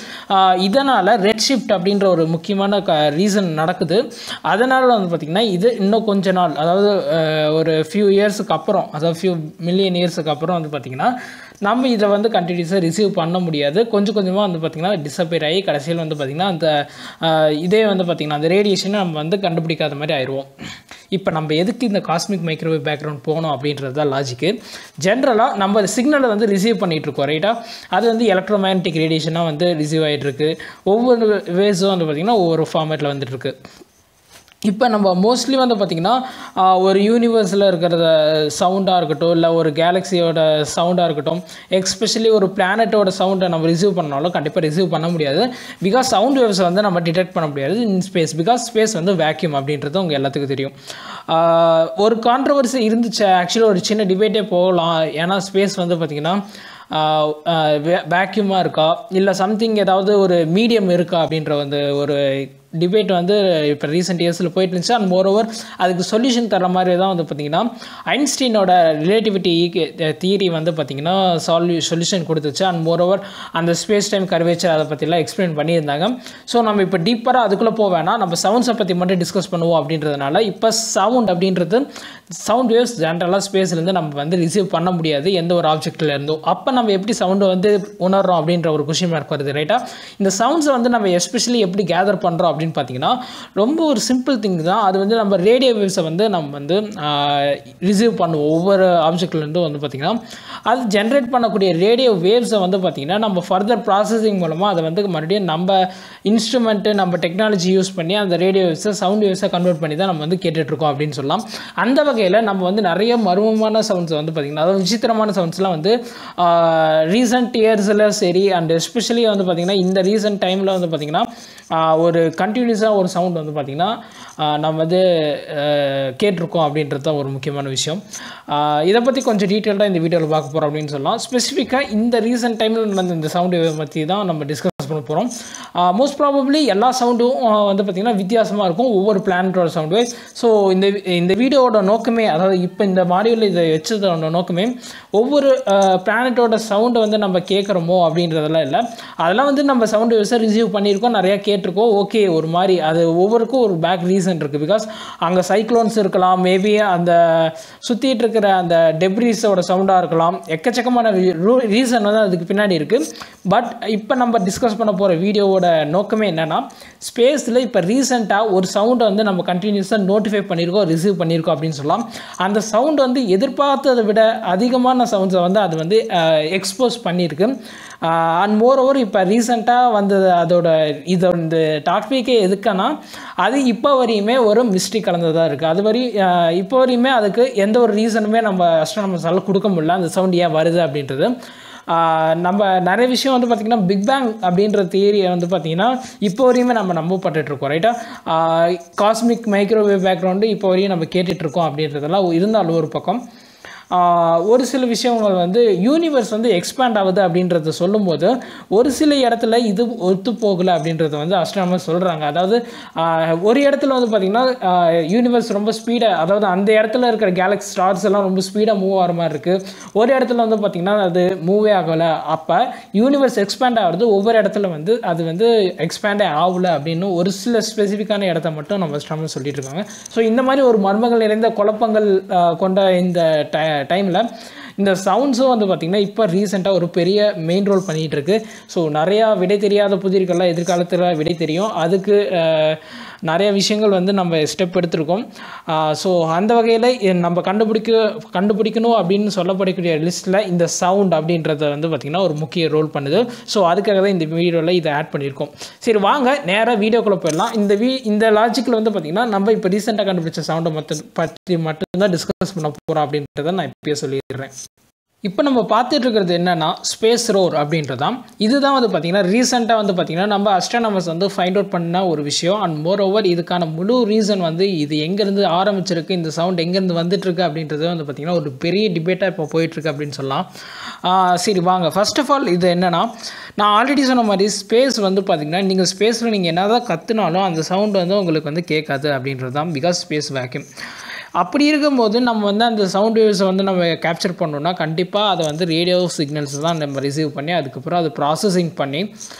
S1: இதனால் ரெட் ஷிஃப்ட் அப்படின்ற ஒரு முக்கியமான ரீசன் நடக்குது. அதனால் வந்து பார்த்திங்கன்னா இது இன்னும் கொஞ்ச நாள், அதாவது ஒரு ஃபியூ இயர்ஸுக்கு அப்புறம், அதாவது ஃபியூ மில்லியன் இயர்ஸுக்கு அப்புறம் வந்து பார்த்திங்கன்னா நம்ம இதை வந்து கண்டினியூஸாக ரிசீவ் பண்ண முடியாது. கொஞ்சம் கொஞ்சமாக வந்து பார்த்திங்கன்னா டிஸப்பியர் ஆகி கடைசியில் வந்து பார்த்திங்கன்னா அந்த இதே வந்து பார்த்திங்கன்னா அந்த ரேடியேஷனை நம்ம வந்து கண்டுபிடிக்காத மாதிரி ஆயிடுவோம். இப்போ நம்ம எதுக்கு இந்த காஸ்மிக் மைக்ரோவேவ் பேக்ரவுண்ட் போகணும் அப்படின்றது தான் லாஜிக்கு. ஜென்ரலாக நம்ம சிக்னலை வந்து ரிசீவ் பண்ணிகிட்ருக்கோம் ரைட்டாக. அது வந்து எலக்ட்ரோமேக்னட்டிக் ரேடியேஷனாக வந்து ரிசீவ் ஆகிட்டுருக்கு. ஒவ்வொரு வேஸும் வந்து பார்த்திங்கன்னா ஒவ்வொரு ஃபார்மேட்டில் வந்துட்டுருக்கு. இப்போ நம்ம மோஸ்ட்லி வந்து பார்த்திங்கன்னா ஒரு யூனிவர்ஸில் இருக்கிற சவுண்டாக இருக்கட்டும், இல்லை ஒரு கேலக்ஸியோட சவுண்டாக இருக்கட்டும், எக்ஸ்பெஷலி ஒரு பிளானட்டோட சவுண்டை நம்ம ரிசீவ் பண்ணாலும் கண்டிப்பாக ரிசீவ் பண்ண முடியாது. பிகாஸ் சவுண்ட் வேவ்ஸை வந்து நம்ம டிடெக்ட் பண்ண முடியாது இன் ஸ்பேஸ். பிகாஸ் ஸ்பேஸ் வந்து வேக்யூம் அப்படின்றது உங்கள் எல்லாத்துக்கும் தெரியும். ஒரு கான்ட்ரவர்சி இருந்துச்சு, ஆக்சுவலி ஒரு சின்ன டிபேட்டே போகலாம். ஏன்னா ஸ்பேஸ் வந்து பார்த்திங்கன்னா வேக்யூமாக இருக்கா இல்லை சம்திங் ஏதாவது ஒரு மீடியம் இருக்கா அப்படின்ற வந்து ஒரு டிபேட் வந்து இப்போ ரீசெண்ட் இயர்ஸில் போயிட்டு இருந்துச்சு. அண்ட் மோர் ஓவர் அதுக்கு சொல்யூஷன் தர மாதிரி தான் வந்து பார்த்திங்கன்னா ஐன்ஸ்டீனோட ரிலேட்டிவிட்டி தியரி வந்து பார்த்திங்கன்னா சொல்யூஷன் கொடுத்துச்சு. அண்ட் மோர் ஓவர் அந்த ஸ்பேஸ் டைம் கர்வேச்சர் அதை பற்றிலாம் எக்ஸ்பிளைன் பண்ணியிருந்தாங்க. ஸோ நம்ம இப்போ டீப்பராக அதுக்குள்ளே போக வேணாம், நம்ம சவுண்ட்ஸை பற்றி மட்டும் டிஸ்கஸ் பண்ணுவோம் அப்படின்றதுனால இப்போ சவுண்ட் அப்படின்றது சவுண்ட் வேவ்ஸ் ஜென்ரலாக ஸ்பேஸ்லேருந்து நம்ம வந்து ரிசீவ் பண்ண முடியாது எந்த ஒரு ஆப்ஜெக்டில் இருந்தோ. அப்போ நம்ம எப்படி சவுண்டை வந்து உணர்றோம் அப்படின்ற ஒரு கொஷின் மார்க் வருது ரைட்டாக. இந்த சவுண்ட்ஸை வந்து நம்ம எஸ்பெஷலி எப்படி கேதர் பண்ணுறோம் அப்படின்னு பார்த்தீங்கன்னா ரொம்ப ஒரு சிம்பிள் திங் தான். அது வந்து நம்ம ரேடியோ வேவ்ஸை வந்து நம்ம வந்து ரிசீவ் பண்ணுவோம். ஒவ்வொரு ஆப்ஜெக்ட்லேருந்தும் வந்து பார்த்திங்கன்னா அது ஜென்ரேட் பண்ணக்கூடிய ரேடியோ வேவ்ஸை வந்து பார்த்திங்கன்னா நம்ம ஃபர்தர் ப்ராசஸிங் மூலமாக அதை வந்து மறுபடியும் நம்ம இன்ஸ்ட்ருமெண்ட்டு நம்ம டெக்னாலஜி யூஸ் பண்ணி அந்த ரேடியோ வேவ்ஸை சவுண்ட் வேவ்ஸை கன்வெர்ட் பண்ணி தான் நம்ம வந்து கேட்டுட்ருக்கோம் அப்படின்னு சொல்லலாம். அந்த வகையில் நம்ம வந்து நிறைய மர்மமான சவுண்ட்ஸை வந்து பார்த்திங்கன்னா, அதாவது விசித்திரமான சவுண்ட்ஸ்லாம் வந்து ரீசெண்ட் இயர்ஸில் சரி அண்ட் எஸ்பெஷலி வந்து பார்த்திங்கன்னா இந்த ரீசெண்ட் டைமில் வந்து பார்த்திங்கன்னா ஒரு கண்டினியூஸாக ஒரு சவுண்ட் வந்து பார்த்திங்கன்னா நம்ம வந்து கேட்டிருக்கோம் அப்படின்றது தான் ஒரு முக்கியமான விஷயம். இதை பற்றி கொஞ்சம் டீட்டெயில்டாக இந்த வீடியோவில் பார்க்க போகிறோம் அப்படின்னு சொல்லலாம். ஸ்பெசிஃபிக்காக இந்த ரீசன்ட் டைமில் நடந்த இந்த சவுண்டு பற்றி தான் நம்ம டிஸ்கஸ் பண்ண போகிறோம். மோஸ்ட் ப்ராபப்ளி எல்லா சவுண்டும் வந்து பார்த்திங்கன்னா வித்தியாசமாக இருக்கும், ஒவ்வொரு பிளானட்டோட சவுண்டு. ஸோ இந்த வீடியோவோட நோக்கமே, அதாவது இப்போ இந்த மாடியூலில் இதை வச்சதோட நோக்கமே ஒவ்வொரு பிளானட்டோட சவுண்டை வந்து நம்ம கேட்குறோமோ அப்படின்றதெல்லாம் இல்லை. அதெல்லாம் வந்து நம்ம சவுண்டு வேவ்ஸை ரிசீவ் பண்ணியிருக்கோம், நிறையா கேட்டிருக்கோம். ஓகே, ஒரு மாதிரி அது ஒவ்வொருக்கும் ஒரு பேக் ரீசன் இருக்குது. பிகாஸ் அங்கே சைக்ளோன்ஸ் இருக்கலாம், மேபி அந்த சுற்றிட்டு இருக்கிற அந்த டெப்ரிஸோட சவுண்டாக இருக்கலாம், எக்கச்சக்கமான ரீசன் வந்து அதுக்கு பின்னாடி இருக்குது. பட் இப்போ நம்ம டிஸ்கஸ் பண்ண போகிற வீடியோவோட நோக்கமே என்னென்னா, ஸ்பேஸில் இப்போ ரீசெண்டாக ஒரு சவுண்டை வந்து நம்ம கண்டினியூஸாக நோட்டிஃபை பண்ணியிருக்கோம், ரிசீவ் பண்ணியிருக்கோம் அப்படின்னு சொல்லலாம். அந்த சவுண்டு வந்து எதிர்பார்த்ததை விட அதிகமான சவுண்ட்ஸை வந்து அது வந்து எக்ஸ்போஸ் பண்ணியிருக்கு. அண்ட் மோர் ஓவர் இப்போ ரீசெண்டாக வந்தது அதோட இந்த டாபிக்கே எதுக்குன்னா, அது இப்போ வரையுமே ஒரு மிஸ்ட்ரி கலந்ததாக இருக்குது. அது வரை இப்போ வரையுமே அதுக்கு எந்த ஒரு ரீசனுமே நம்ம அஸ்ட்ரானமர்ஸால் கொடுக்க முடியல, அந்த சவுண்ட் ஏன் வருது அப்படின்றது. நம்ம நிறைய விஷயம் வந்து பார்த்திங்கன்னா பிக் பேங் அப்படின்ற தியரியை வந்து பார்த்திங்கன்னா இப்போ வரையுமே நம்ம நம்பப்பட்டுருக்கோம், ரைட்டா. காஸ்மிக் மைக்ரோவேவ் பேக்ரவுண்டு இப்போ வரையும் நம்ம கேட்டுட்ருக்கோம் அப்படின்றதெல்லாம் இருந்தாலும் ஒரு பக்கம், ஒரு சில விஷயங்கள் வந்து யூனிவர்ஸ் வந்து எக்ஸ்பேண்ட் ஆகுது அப்படின்றத சொல்லும்போது ஒரு சில இடத்துல இது ஒத்து போகலை அப்படின்றத வந்து அஸ்ட்ரானமர்ஸ் சொல்கிறாங்க. அதாவது ஒரு இடத்துல வந்து பார்த்திங்கன்னா யூனிவர்ஸ் ரொம்ப ஸ்பீடாக, அதாவது அந்த இடத்துல இருக்கிற கேலக்ஸி ஸ்டார்ஸ் எல்லாம் ரொம்ப ஸ்பீடாக மூவ் ஆகிற மாதிரி இருக்குது. ஒரு இடத்துல வந்து பார்த்திங்கன்னா அது மூவே ஆகலை. அப்போ யூனிவர்ஸ் எக்ஸ்பேண்ட் ஆகிறது ஒவ்வொரு இடத்துல வந்து அது வந்து எக்ஸ்பேண்டே ஆகலை அப்படின்னு ஒரு சில ஸ்பெசிஃபிக்கான இடத்த மட்டும் நம்ம அஸ்ட்ரானமர்ஸ் சொல்லிட்டு இருக்காங்க. ஸோ இந்த மாதிரி ஒரு மர்மங்கள் நிறைந்த குழப்பங்கள் கொண்ட இந்த டைமில் இந்த சவுண்ட்ஸும் வந்து பார்த்திங்கன்னா இப்போ ரீசெண்டாக ஒரு பெரிய மெயின் ரோல் பண்ணிகிட்டு இருக்கு. ஸோ நிறையா விடை தெரியாத புதிர்கள்லாம் எதிர்காலத்தில் விடை தெரியும். அதுக்கு நிறைய விஷயங்கள் வந்து நம்ம ஸ்டெப் எடுத்திருக்கோம். ஸோ அந்த வகையில் நம்ம கண்டுபிடிக்கணும் அப்படின்னு சொல்லப்படக்கூடிய லிஸ்ட்டில் இந்த சவுண்ட் அப்படின்றத வந்து பார்த்திங்கன்னா ஒரு முக்கிய ரோல் பண்ணுது. ஸோ அதுக்காக தான் இந்த வீடியோவில் இதை ஆட் பண்ணியிருக்கோம். சரி, வாங்க நேராக வீடியோக்குள்ளே போயிடலாம். இந்த லாஜிக்கில் வந்து பார்த்திங்கன்னா நம்ம இப்போ ரீசெண்டாக கண்டுபிடிச்ச சவுண்டை பற்றி மட்டும்தான் டிஸ்கஸ் பண்ண போகிறோம் அப்படின்றத நான் இப்போயே சொல்லிடுறேன். இப்போ நம்ம பார்த்துட்டு இருக்கிறது என்னென்னா ஸ்பேஸ் ரோர் அப்படின்றதான். இதுதான் வந்து பார்த்திங்கன்னா ரீசெண்டாக வந்து பார்த்திங்கன்னா நம்ம அஸ்ட்ரானமர்ஸ் வந்து ஃபைண்ட் அவுட் பண்ண ஒரு விஷயம். அண்ட் மோர் ஓவர் இதுக்கான முழு ரீசன் வந்து இது எங்கேருந்து ஆரம்பிச்சிருக்கு, இந்த சவுண்ட் எங்கேருந்து வந்துட்டுருக்கு அப்படின்றது வந்து பார்த்திங்கன்னா ஒரு பெரிய டிபேட்டாக இப்போ போயிட்டுருக்கு அப்படின்னு சொல்லலாம். சரி வாங்க, ஃபர்ஸ்ட் ஆஃப் ஆல் இது என்னென்னா, நான் ஆல்ரெடி சொன்ன மாதிரி ஸ்பேஸ் வந்து பார்த்திங்கன்னா நீங்கள் ஸ்பேஸில் நீங்கள் என்ன தான் கற்றுனாலும் அந்த சவுண்ட் வந்து உங்களுக்கு வந்து கேட்காது அப்படின்றது தான். Because space vacuum. அப்படி இருக்கும்போது நம்ம வந்து அந்த சவுண்ட் வேவ்ஸை வந்து நம்ம கேப்சர் பண்ணோன்னா கண்டிப்பாக அதை வந்து ரேடியோ சிக்னல்ஸ் தான் நம்ம ரிசீவ் பண்ணி அதுக்கப்புறம் அதை ப்ராசஸிங் பண்ணி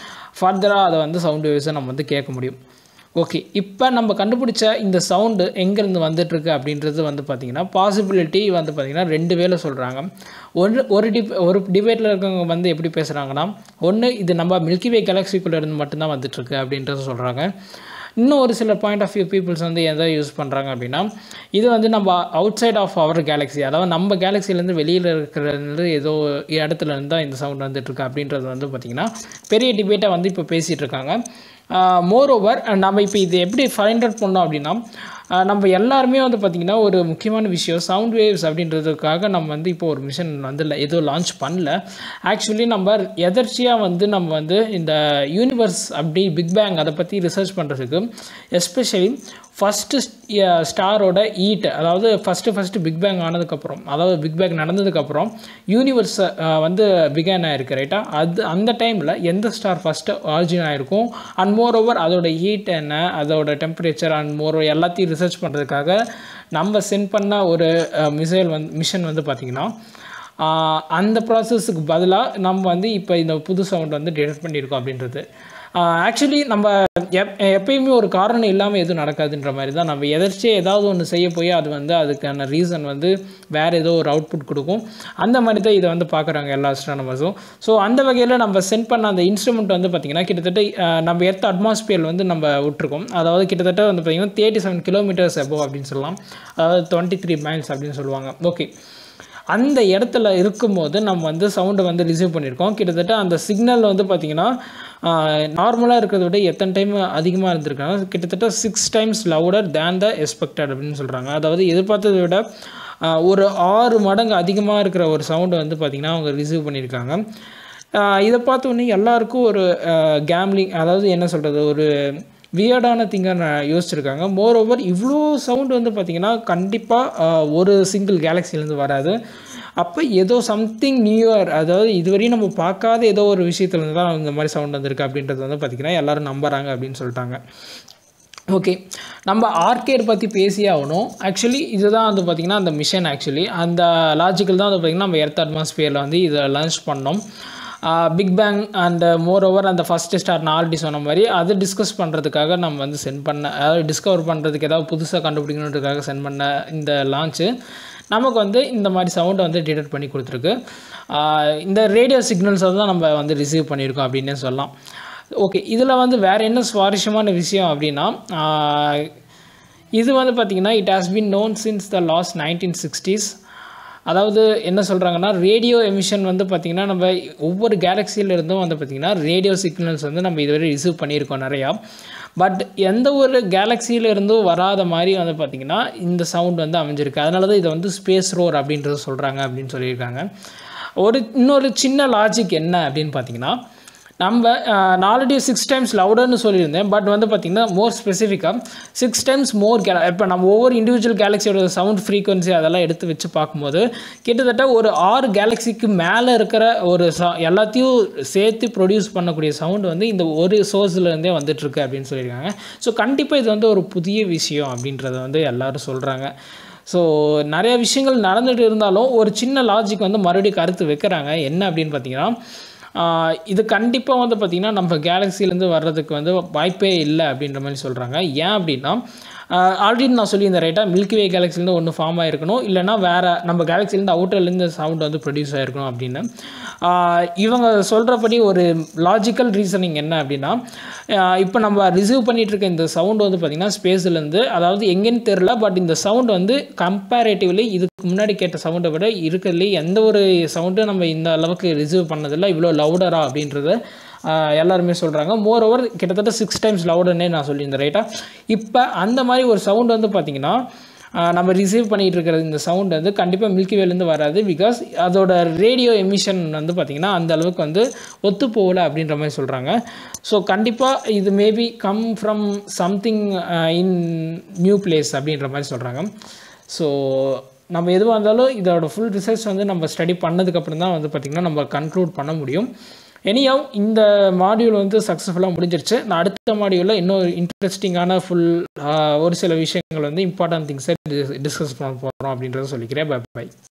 S1: ஃபர்தராக அதை வந்து சவுண்ட் வேவ்ஸை நம்ம வந்து கேட்க முடியும். ஓகே, இப்போ நம்ம கண்டுபிடிச்ச இந்த சவுண்டு எங்கேருந்து வந்துட்டுருக்கு அப்படின்றது வந்து பார்த்திங்கன்னா பாசிபிலிட்டி வந்து பார்த்திங்கன்னா ரெண்டு வேலை சொல்கிறாங்க. ஒரு டிபேட்டில் இருக்கவங்க வந்து எப்படி பேசுகிறாங்கன்னா, ஒன்று இது நம்ம மில்கிவே கேலக்சிக்குள்ளே இருந்து மட்டும்தான் வந்துட்டுருக்கு அப்படின்றத சொல்கிறாங்க. இன்னும் ஒரு சில பாயிண்ட் ஆஃப் வியூ பீப்புள்ஸ் வந்து எதை யூஸ் பண்ணுறாங்க அப்படின்னா, இது வந்து நம்ம outside of our galaxy, அதாவது நம்ம கேலக்ஸிலேருந்து வெளியில் இருக்கிறது ஏதோ இடத்துல இருந்து தான் இந்த சவுண்ட் வந்துட்டுருக்கு அப்படின்றது வந்து பார்த்திங்கன்னா பெரிய டிபேட்டை வந்து இப்போ பேசிகிட்டு இருக்காங்க. மோர் ஓவர் நம்ம இப்போ இது எப்படி ஃபைண்ட் அவுட் பண்ணோம் அப்படின்னா, நம்ம எல்லாருமே வந்து பார்த்திங்கன்னா ஒரு முக்கியமான விஷயம் சவுண்ட் வேவ்ஸ் அப்படின்றதுக்காக நம்ம வந்து இப்போ ஒரு மிஷன் வந்து எதுவும் லான்ச் பண்ணல. ஆக்சுவலி நம்ம எதர்ச்சியாக வந்து நம்ம வந்து இந்த யூனிவர்ஸ் அப்படி பிக் பேங் அதை பற்றி ரிசர்ச் பண்ணுறதுக்கு, எஸ்பெஷலி ஃபஸ்ட்டு ஸ்டாரோட ஈட், அதாவது ஃபஸ்ட்டு பிக் பேங் ஆனதுக்கப்புறம், அதாவது பிக் பேங் நடந்ததுக்கப்புறம் யூனிவர்ஸ் வந்து பிகேன் ஆகிருக்கு, ரைட்டா. அந்த டைமில் எந்த ஸ்டார் ஃபஸ்ட்டு ஆரிஜின் ஆகிருக்கும் அண்ட் மோர் ஓவர் அதோட ஹீட் என்ன, அதோட டெம்பரேச்சர் அண்ட் மோர் ஓவர் எல்லாத்தையும் ரிசர்ச் பண்ணுறதுக்காக நம்ம சென்ட் பண்ண ஒரு மிஷன் வந்து பார்த்திங்கன்னா அந்த ப்ராசஸுக்கு பதிலாக நம்ம வந்து இப்போ இந்த புது சவுண்ட் வந்து டிடெக்ட் பண்ணியிருக்கோம் அப்படின்றது. ஆக்சுவலி நம்ம எப்பயுமே ஒரு காரணம் இல்லாமல் எதுவும் நடக்காதுன்ற மாதிரி தான். நம்ம எதர்ச்சியாக ஏதாவது ஒன்று செய்ய போய் அது வந்து அதுக்கான ரீசன் வந்து வேறு ஏதோ ஒரு அவுட்புட் கொடுக்கும். அந்த மாதிரி தான் இதை வந்து பார்க்குறாங்க எல்லா அஸ்ட்ரானமர்ஸும். ஸோ அந்த வகையில் நம்ம சென்ட் பண்ண அந்த இன்ஸ்ட்ருமெண்ட் வந்து பார்த்திங்கன்னா கிட்டத்தட்ட நம்ம எர்த் அட்மாஸ்பியர் வந்து நம்ம விட்டுருக்கோம். அதாவது கிட்டத்தட்ட வந்து பார்த்திங்கன்னா 37 கிலோமீட்டர்ஸ் அபோவ் அப்படின்னு சொல்லலாம், அதாவது 23 மைல்ஸ் அப்படின்னு சொல்லுவாங்க. ஓகே, அந்த இடத்துல இருக்கும்போது நம்ம வந்து சவுண்டை வந்து ரிசீவ் பண்ணியிருக்கோம். கிட்டத்தட்ட அந்த சிக்னல் வந்து பார்த்திங்கன்னா நார்மலாக இருக்கிறத விட எத்தனை டைம் அதிகமாக இருந்திருக்காங்க, கிட்டத்தட்ட 6 times லவுடர் தேன் த எக்ஸ்பெக்டட் அப்படின்னு சொல்கிறாங்க. அதாவது எதிர்பார்த்ததை விட ஒரு 6 மடங்கு அதிகமாக இருக்கிற ஒரு சவுண்டை வந்து பார்த்திங்கன்னா அவங்க ரிசீவ் பண்ணியிருக்காங்க. இதை பார்த்தோன்னே எல்லாருக்கும் ஒரு கேம்லிங், அதாவது என்ன சொல்கிறது, ஒரு வியர்டான திங்காக யோசிச்சிருக்காங்க. மோர் ஓவர் இவ்வளோ சவுண்ட் வந்து பார்த்திங்கன்னா கண்டிப்பாக ஒரு சிங்கிள் கேலக்ஸிலேருந்து வராது. அப்போ ஏதோ சம்திங் நியூயர், அதாவது இதுவரையும் நம்ம பார்க்காத ஏதோ ஒரு விஷயத்துலேருந்து தான் இந்த மாதிரி சவுண்ட் வந்திருக்கு அப்படின்றது வந்து பார்த்திங்கன்னா எல்லோரும் நம்புகிறாங்க அப்படின்னு சொல்லிட்டாங்க. ஓகே, நம்ம ஆர்கேட் பற்றி பேசியே ஆகணும். ஆக்சுவலி இதுதான் வந்து பார்த்திங்கன்னா அந்த மிஷன், ஆக்சுவலி அந்த லாஜிக்கல் தான் வந்து பார்த்திங்கன்னா நம்ம எர்த் அட்மாஸ்பியரில் வந்து இதை லான்ச் பண்ணோம். Big bang and moreover அந்த ஃபஸ்ட்டு ஸ்டார் நான் ஆல்ரெடி சொன்ன மாதிரி அது டிஸ்கஸ் பண்ணுறதுக்காக நம்ம வந்து சென்ட் பண்ண, அதாவது டிஸ்கவர் பண்ணுறதுக்கு ஏதாவது புதுசாக கண்டுபிடிக்கணுன்றதுக்காக சென்ட் பண்ண இந்த லான்ச்சு நமக்கு வந்து இந்த மாதிரி சவுண்டை வந்து டிடெக்ட் பண்ணி கொடுத்துருக்கு. இந்த ரேடியோ சிக்னல்ஸை தான் நம்ம வந்து ரிசீவ் பண்ணியிருக்கோம் அப்படின்னே சொல்லலாம். ஓகே, இதில் வந்து வேறு என்ன சுவாரஸ்யமான விஷயம் அப்படின்னா, இது வந்து பார்த்திங்கன்னா it has been known since the last 1960s. அதாவது என்ன சொல்கிறாங்கன்னா, ரேடியோ எமிஷன் வந்து பார்த்திங்கன்னா நம்ம ஒவ்வொரு கேலக்சியிலிருந்தும் வந்து பார்த்திங்கன்னா ரேடியோ சிக்னல்ஸ் வந்து நம்ம இதுவரை ரிசீவ் பண்ணியிருக்கோம் நிறையா. பட் எந்த ஒரு கேலக்சியிலிருந்தும் வராத மாதிரி வந்து பார்த்திங்கன்னா இந்த சவுண்ட் வந்து அமைஞ்சிருக்கு. அதனால தான் இதை வந்து ஸ்பேஸ் ரோர் அப்படின்றது சொல்கிறாங்க அப்படின்னு சொல்லியிருக்காங்க. இன்னொரு சின்ன லாஜிக் என்ன அப்படின்னு பார்த்திங்கன்னா, நம்ம நான் ஆல்ரெடி 6 times லவுடர்னு சொல்லியிருந்தேன். பட் வந்து பார்த்திங்கன்னா மோர் ஸ்பெசிஃபிக்காக 6 times மோர் இப்போ நம்ம ஒவ்வொரு இண்டிவிஜுவல் கேலக்சியோட சவுண்ட் ஃப்ரீக்வன்சி அதெல்லாம் எடுத்து வச்சு பார்க்கும்போது கிட்டத்தட்ட ஒரு 6 கேலக்சிக்கு மேலே இருக்கிற ஒரு எல்லாத்தையும் சேர்த்து ப்ரொடியூஸ் பண்ணக்கூடிய சவுண்டு வந்து இந்த ஒரு சோர்ஸ்லேருந்தே வந்துட்டுருக்கு அப்படின்னு சொல்லியிருக்காங்க. ஸோ கண்டிப்பாக இது வந்து ஒரு புதிய விஷயம் அப்படின்றத வந்து எல்லோரும் சொல்கிறாங்க. ஸோ நிறைய விஷயங்கள் நடந்துகிட்டு இருந்தாலும் ஒரு சின்ன லாஜிக் வந்து மறுபடியும் கருத்து வைக்கிறாங்க. என்ன அப்படின்னு பார்த்தீங்கன்னா, இது கண்டிப்பாக வந்து பார்த்திங்கன்னா நம்ம கேலக்சிலேருந்து வர்றதுக்கு வந்து வாய்ப்பே இல்லை அப்படின்ற மாதிரி சொல்கிறாங்க. ஏன் அப்படின்னா, ஆல்ரெடி நான் சொல்லியிருந்தேன் ரைட்டாக, மில்கிவே கேலக்சிலேருந்து ஒன்று ஃபார்ம் ஆகிருக்கணும், இல்லைனா வேறு நம்ம கேலக்சிலேருந்து அவுட்டர்லேருந்து சவுண்ட் வந்து ப்ரொடியூஸ் ஆகிருக்கணும் அப்படின்னு இவங்க சொல்கிறபடி ஒரு லாஜிக்கல் ரீசனிங் என்ன அப்படின்னா, இப்போ நம்ம ரிசீவ் பண்ணிகிட்ருக்க இந்த சவுண்டு வந்து பார்த்திங்கன்னா ஸ்பேஸ்லேருந்து, அதாவது எங்கேன்னு தெரில, பட் இந்த சவுண்டு வந்து கம்பேரேட்டிவ்லி இதுக்கு முன்னாடி கேட்ட சவுண்டை விட இருக்கிறதுலே எந்த ஒரு சவுண்டும் நம்ம இந்த அளவுக்கு ரிசீவ் பண்ணதில்லை, இவ்வளோ லவுடரா அப்படின்றத எல்லாருமே சொல்கிறாங்க. மோர் ஓவர் கிட்டத்தட்ட 6 times லவுடர்னே நான் சொல்லியிருந்தேன் ரைட்டாக. இப்போ அந்த மாதிரி ஒரு சவுண்டு வந்து பார்த்திங்கன்னா நம்ம ரிசீவ் பண்ணிகிட்டு இருக்கிறது இந்த சவுண்ட் வந்து கண்டிப்பாக மில்கிவேலேருந்து வராது. பிகாஸ் அதோட ரேடியோ எமிஷன் வந்து பார்த்திங்கன்னா அந்த அளவுக்கு வந்து ஒத்து போகலை அப்படின்ற மாதிரி சொல்கிறாங்க. ஸோ கண்டிப்பாக இது maybe come from something in new place அப்படின்ற மாதிரி சொல்கிறாங்க. ஸோ நம்ம எதுவாக இருந்தாலும் இதோட ஃபுல் ரிசர்ச் வந்து நம்ம ஸ்டடி பண்ணதுக்கப்புறம் தான் வந்து பார்த்திங்கன்னா நம்ம கன்க்ளூட் பண்ண முடியும். எனியாவ் இந்த மாடியூல் வந்து சக்ஸஸ்ஃபுல்லாக முடிஞ்சிருச்சு. நான் அடுத்த மாடியூலில் இன்னொரு இன்ட்ரெஸ்டிங்கான ஒரு சில விஷயங்கள் வந்து இம்பார்ட்டன்ட் திங்ஸை டிஸ்கஸ் பண்ண போகிறோம் அப்படின்றத சொல்லிக்கிறேன். Bye by.